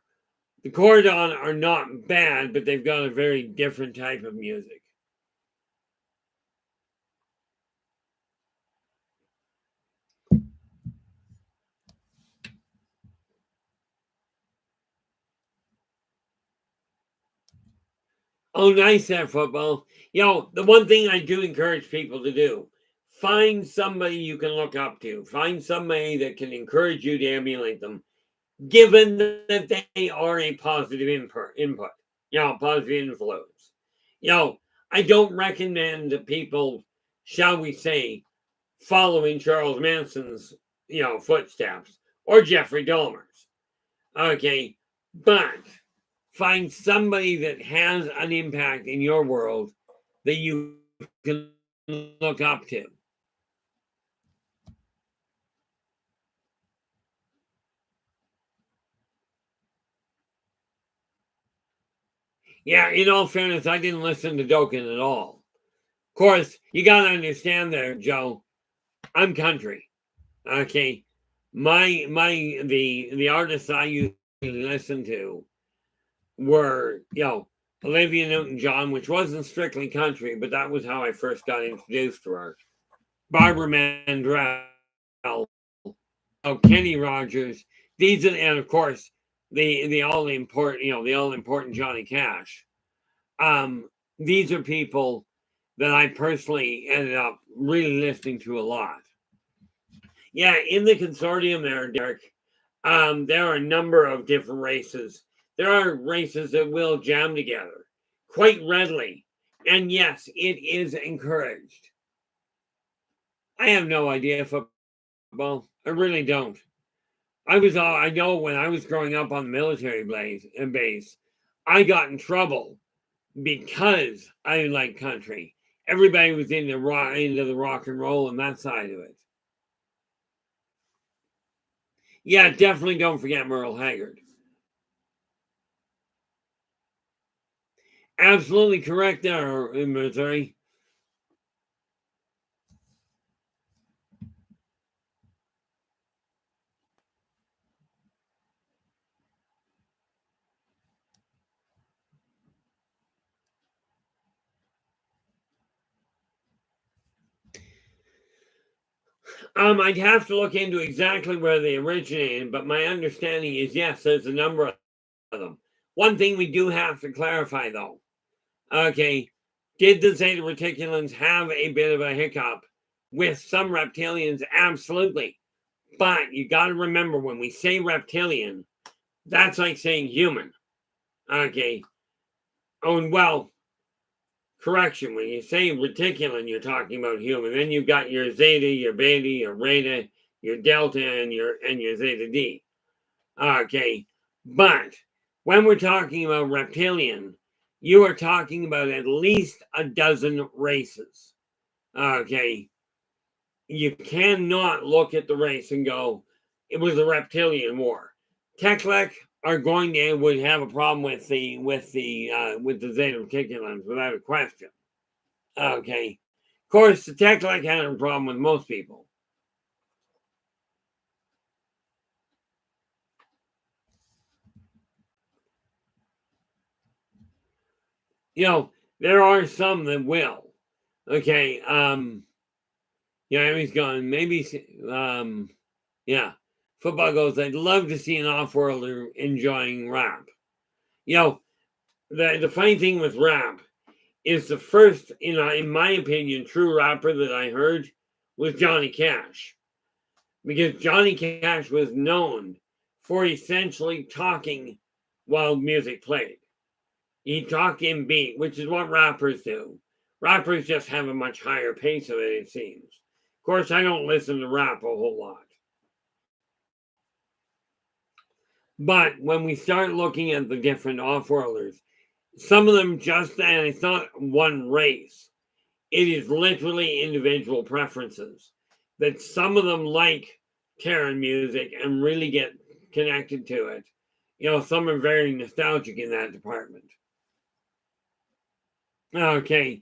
The cordon are not bad, but they've got a very different type of music. Oh, nice that football. The one thing I do encourage people to do, find somebody you can look up to. Find somebody that can encourage you to emulate them, given that they are a positive input, positive influence. I don't recommend that people, shall we say, following Charles Manson's, footsteps or Jeffrey Dahmer's. Okay, but find somebody that has an impact in your world that you can look up to. Yeah, in all fairness, I didn't listen to Dokken at all. Of course, you got to understand there, Joe, I'm country. Okay. The artists I used to listen to were, Olivia Newton-John, which wasn't strictly country, but that was how I first got introduced to her. Barbara Mandrell, Kenny Rogers. And of course the all important Johnny Cash. These are people that I personally ended up really listening to a lot. Yeah, in the consortium there, Derek, there are a number of different races. There are races that will jam together quite readily. And yes, it is encouraged. I have no idea football. I really don't. I know when I was growing up on the military base, I got in trouble because I like country. Everybody was into the rock and roll and that side of it. Yeah, definitely don't forget Merle Haggard. Absolutely correct there in Missouri. I'd have to look into exactly where they originated, but my understanding is yes, there's a number of them. One thing we do have to clarify though. Okay, did the Zeta Reticulans have a bit of a hiccup with some reptilians? Absolutely. But you got to remember when we say reptilian, that's like saying human. Okay. Oh, and well, correction. When you say reticulan, you're talking about human. Then you've got your zeta, your beta, your reta, your delta, and your zeta D. Okay. But when we're talking about reptilian, you are talking about at least a dozen races. Okay. You cannot look at the race and go, it was a reptilian war. Teklek would have a problem with the Zeta Reticulans without a question. Okay. Of course, the Teklek had a problem with most people. There are some that will. Okay. He's gone. Maybe yeah. Football goes, I'd love to see an off-worlder enjoying rap. The funny thing with rap is the first, in my opinion, true rapper that I heard was Johnny Cash. Because Johnny Cash was known for essentially talking while music played. He talked in beat, which is what rappers do. Rappers just have a much higher pace of it seems. Of course, I don't listen to rap a whole lot. But when we start looking at the different off-worlders, some of them and it's not one race. It is literally individual preferences. That some of them like care in music and really get connected to it. Some are very nostalgic in that department. Okay,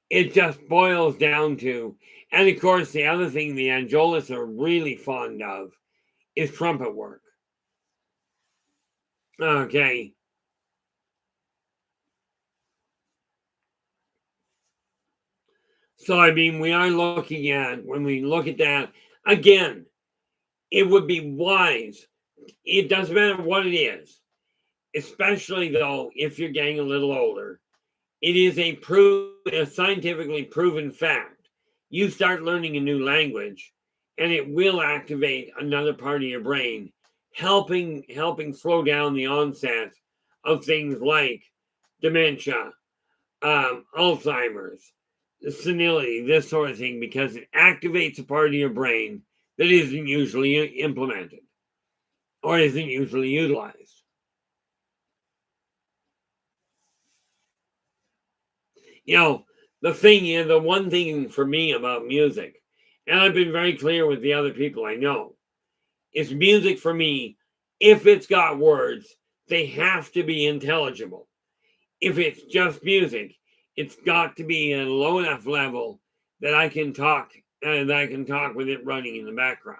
it just boils down to, and of course, the other thing the Angelis are really fond of is trumpet work. Okay. So, I mean, we are looking at, when we look at that, again, it would be wise. It doesn't matter what it is, especially though, if you're getting a little older. It is a scientifically proven fact. You start learning a new language, and it will activate another part of your brain, helping slow down the onset of things like dementia, Alzheimer's, senility, this sort of thing, because it activates a part of your brain that isn't usually implemented or isn't usually utilized. The one thing for me about music, and I've been very clear with the other people I know, is music for me, if it's got words, they have to be intelligible. If it's just music, it's got to be at a low enough level that I can talk with it running in the background.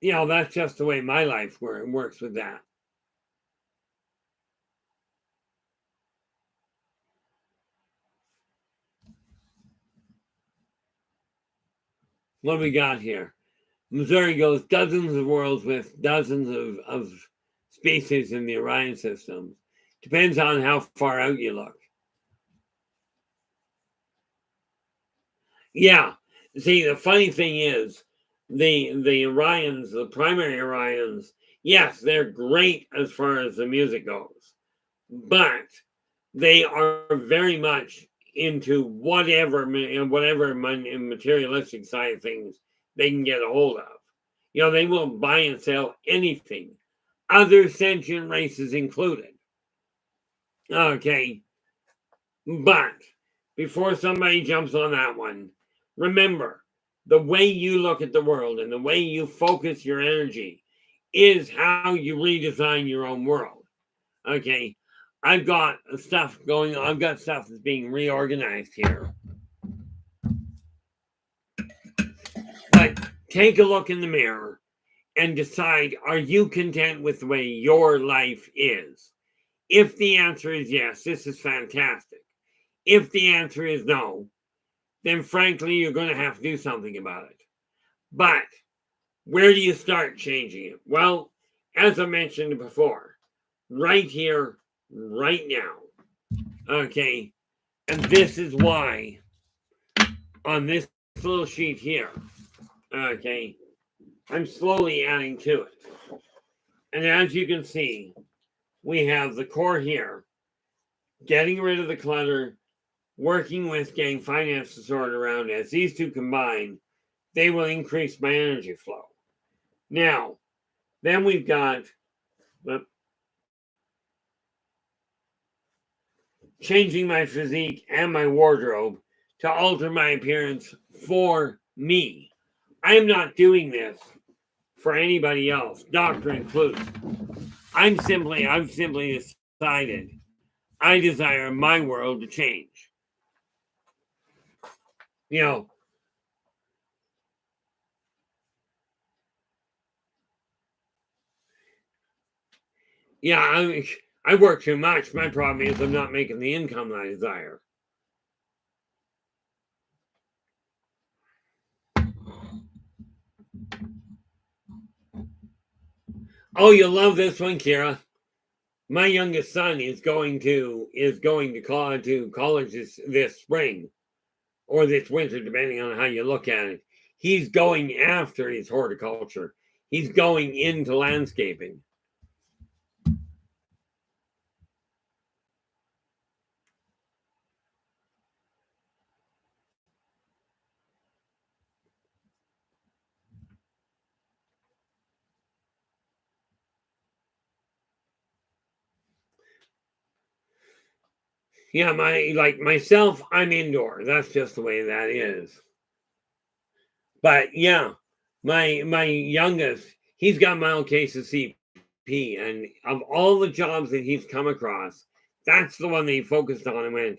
That's just the way my life works with that. What we got here? Missouri goes dozens of worlds with dozens of species in the Orion system. Depends on how far out you look. Yeah. See, the funny thing is, the Orions, the primary Orions, yes, they're great as far as the music goes, but they are very much into whatever materialistic side of things they can get a hold of. They will buy and sell anything, other sentient races included. Okay, but before somebody jumps on that one, remember, the way you look at the world and the way you focus your energy is how you redesign your own world. Okay, I've got stuff going on. I've got stuff that's being reorganized here. But take a look in the mirror and decide, are you content with the way your life is? If the answer is yes, this is fantastic. If the answer is no, then frankly, you're going to have to do something about it. But where do you start changing it? Well, as I mentioned before, right here, right now. Okay. And this is why on this little sheet here, okay, I'm slowly adding to it. And as you can see, we have the core here, getting rid of the clutter, working with getting finance disorder around. As these two combine, they will increase my energy flow. Now, then we've got changing my physique and my wardrobe to alter my appearance for me. I am not doing this for anybody else, doctor included. I've simply decided I desire my world to change. Yeah, I work too much. My problem is I'm not making the income I desire. Oh, you'll love this one, Kira. My youngest son is going to college this spring or this winter, depending on how you look at it. He's going after his horticulture. He's going into landscaping. Yeah, myself, I'm indoor. That's just the way that is. But yeah, My youngest, he's got mild case of CP, and of all the jobs that he's come across, that's the one that he focused on and went,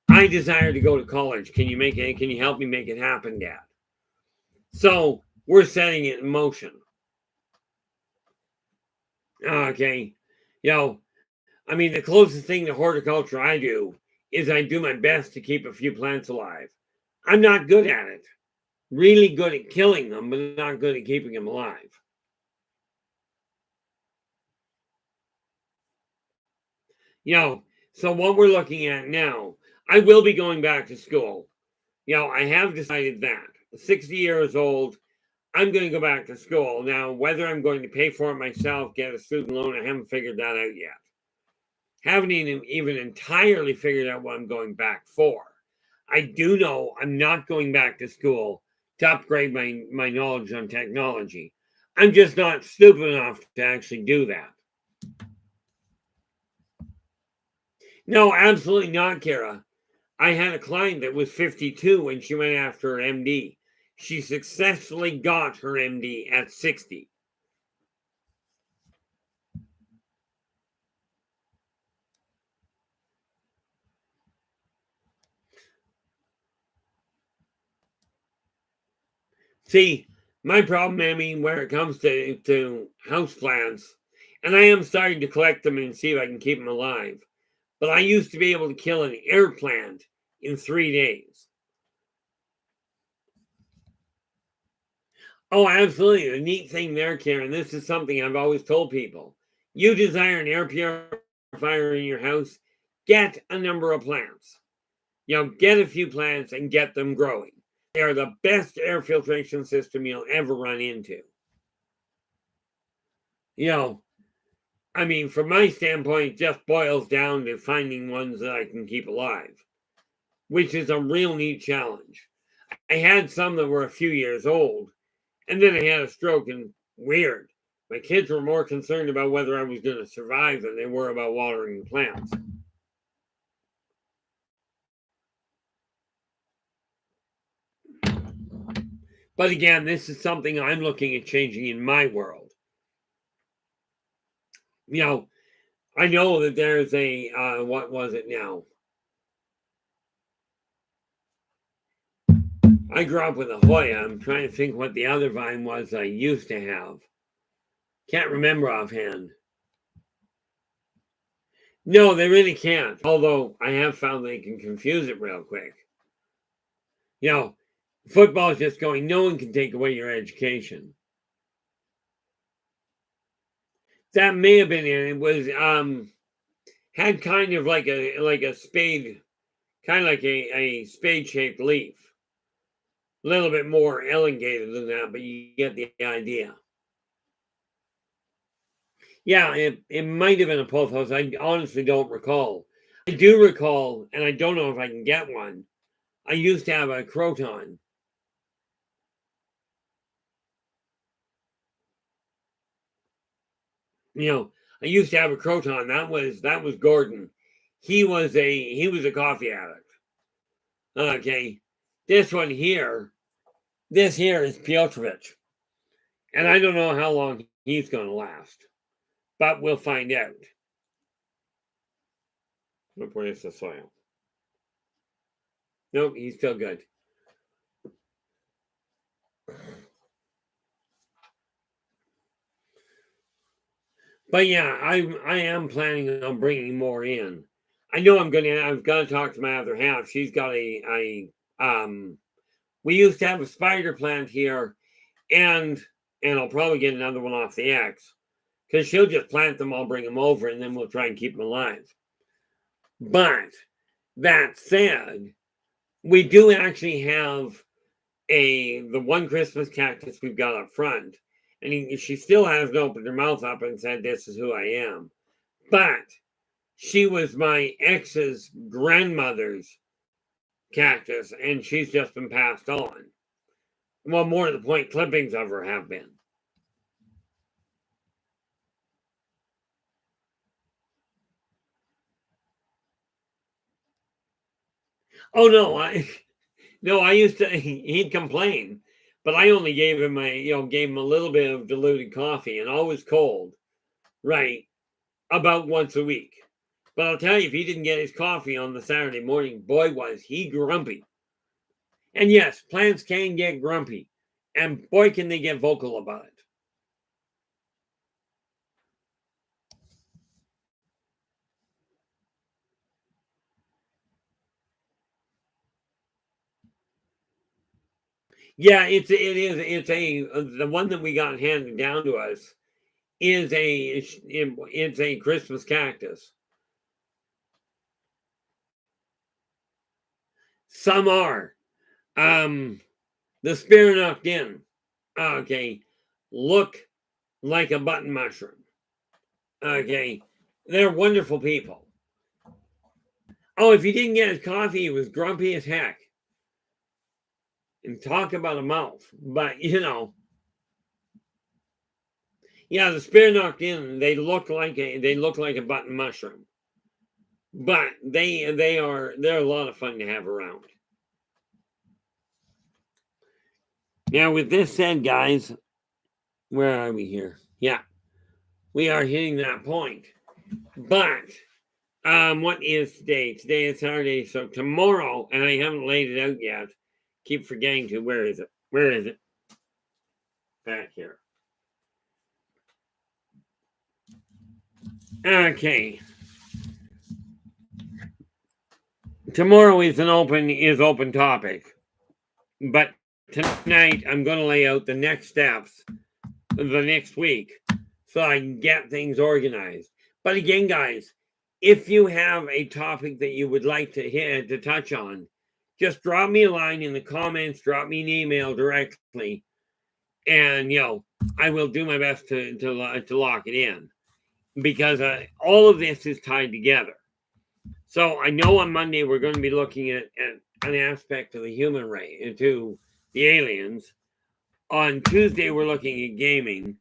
I desire to go to college. Can you make it? Can you help me make it happen, Dad? So we're setting it in motion. Okay. I mean, the closest thing to horticulture I do is I do my best to keep a few plants alive. I'm not good at it. Really good at killing them, but not good at keeping them alive. So what we're looking at now, I will be going back to school. I have decided that. 60 years old, I'm going to go back to school. Now, whether I'm going to pay for it myself, get a student loan, I haven't figured that out yet. Haven't even entirely figured out what I'm going back for. I do know I'm not going back to school to upgrade my knowledge on technology. I'm just not stupid enough to actually do that. No, absolutely not, Kara. I had a client that was 52 when she went after her MD. She successfully got her MD at 60. See, my problem, Emmy, where it comes to house plants, and I am starting to collect them and see if I can keep them alive. But I used to be able to kill an air plant in 3 days. Oh, absolutely. The neat thing there, Karen, this is something I've always told people. You desire an air purifier in your house, get a number of plants. Get a few plants and get them growing. They are the best air filtration system you'll ever run into. I mean, from my standpoint, it just boils down to finding ones that I can keep alive, which is a real neat challenge. I had some that were a few years old, and then I had a stroke, and weird. My kids were more concerned about whether I was going to survive than they were about watering the plants. But again, this is something I'm looking at changing in my world. I know that there's what was it now? I grew up with a Hoya. I'm trying to think what the other vine was I used to have. Can't remember offhand. No, they really can't. Although I have found they can confuse it real quick. Football is just going, no one can take away your education. That may have been it. It was had kind of like a spade, kind of like a spade shaped leaf. A little bit more elongated than that, but you get the idea. Yeah, it might have been a pothos. I honestly don't recall. I do recall, and I don't know if I can get one. I used to have a croton. I used to have a croton. That was Gordon. He was a coffee addict. Okay, this one here, this here is Piotrovich, and I don't know how long he's going to last, but we'll find out. Where's the soil? Nope, he's still good. But yeah, I am planning on bringing more in. I know I've got to talk to my other half. She's got we used to have a spider plant here, and I'll probably get another one off the X because she'll just plant them. I'll bring them over, and then we'll try and keep them alive. But that said, we do actually have the one Christmas cactus we've got up front, and she still hasn't opened her mouth up and said, "This is who I am." But she was my ex's grandmother's cactus, and she's just been passed on. Well, more to the point, clippings of her have been. Oh no, no, I used to. He'd complain. But I only gave him gave him a little bit of diluted coffee, and always cold, right, about once a week. But I'll tell you, if he didn't get his coffee on the Saturday morning, boy, was he grumpy. And yes, plants can get grumpy, and boy, can they get vocal about it. Yeah, it's the one that we got handed down to us is it's a Christmas cactus. Some are. The spear knocked in. Okay, look like a button mushroom. Okay, they're wonderful people. Oh, if he didn't get his coffee, he was grumpy as heck. And talk about a mouth, but yeah, the spear knocked in. They look like a button mushroom, but they're a lot of fun to have around. Now, with this said, guys, where are we here? Yeah, we are hitting that point. But what is today? Today is Saturday, so tomorrow, and I haven't laid it out yet. Keep forgetting to. Where is it? Where is it? Back here. Okay. Tomorrow is open topic, but tonight I'm going to lay out the next steps the next week so I can get things organized. But again, guys, if you have a topic that you would like to touch on, just drop me a line in the comments, drop me an email directly, and I will do my best to lock it in, because all of this is tied together. So I know on Monday we're going to be looking at an aspect of the human race, to the aliens. On Tuesday we're looking at gaming.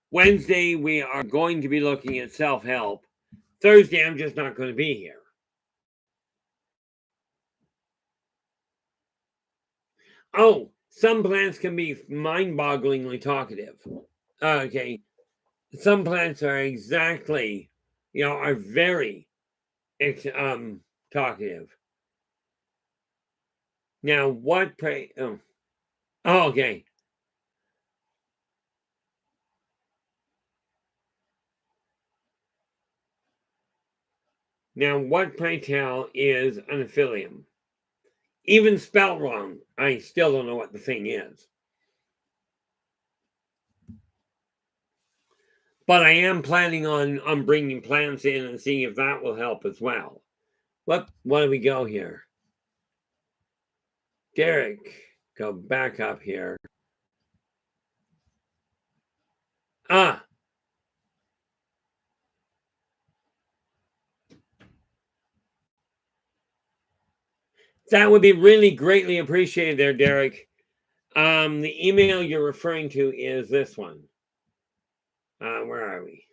Wednesday we are going to be looking at self-help. Thursday I'm just not going to be here. Oh, some plants can be mind-bogglingly talkative. Okay, some plants are exactly, are very talkative. Now, what pray? Oh, okay. Now, what, pray tell, is an aphelium? Even spelled wrong, I still don't know what the thing is. But I am planning on bringing plants in and seeing if that will help as well. What do we go here? Derek, go back up here. Ah. That would be really greatly appreciated there, Derek. The email you're referring to is this one. Where are we?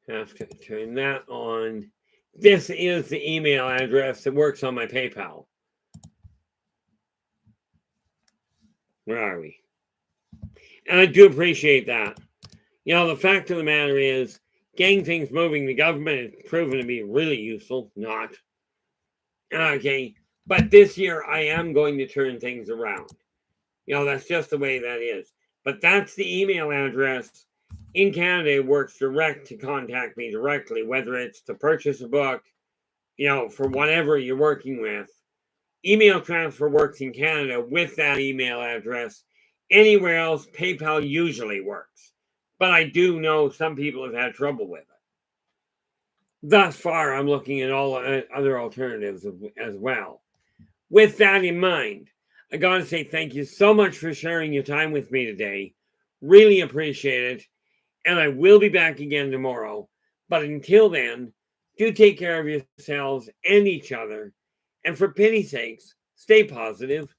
Have to turn that on. This is the email address that works on my PayPal. Where are we? And I do appreciate that. The fact of the matter is, getting things moving, the government has proven to be really useful. Not. Okay. But this year, I am going to turn things around. That's just the way that is. But that's the email address. In Canada, it works direct to contact me directly, whether it's to purchase a book, for whatever you're working with. Email transfer works in Canada with that email address. Anywhere else, PayPal usually works. But I do know some people have had trouble with it. Thus far, I'm looking at all other alternatives as well. With that in mind, I got to say thank you so much for sharing your time with me today. Really appreciate it. And I will be back again tomorrow. But until then, do take care of yourselves and each other. And for pity's sakes, stay positive.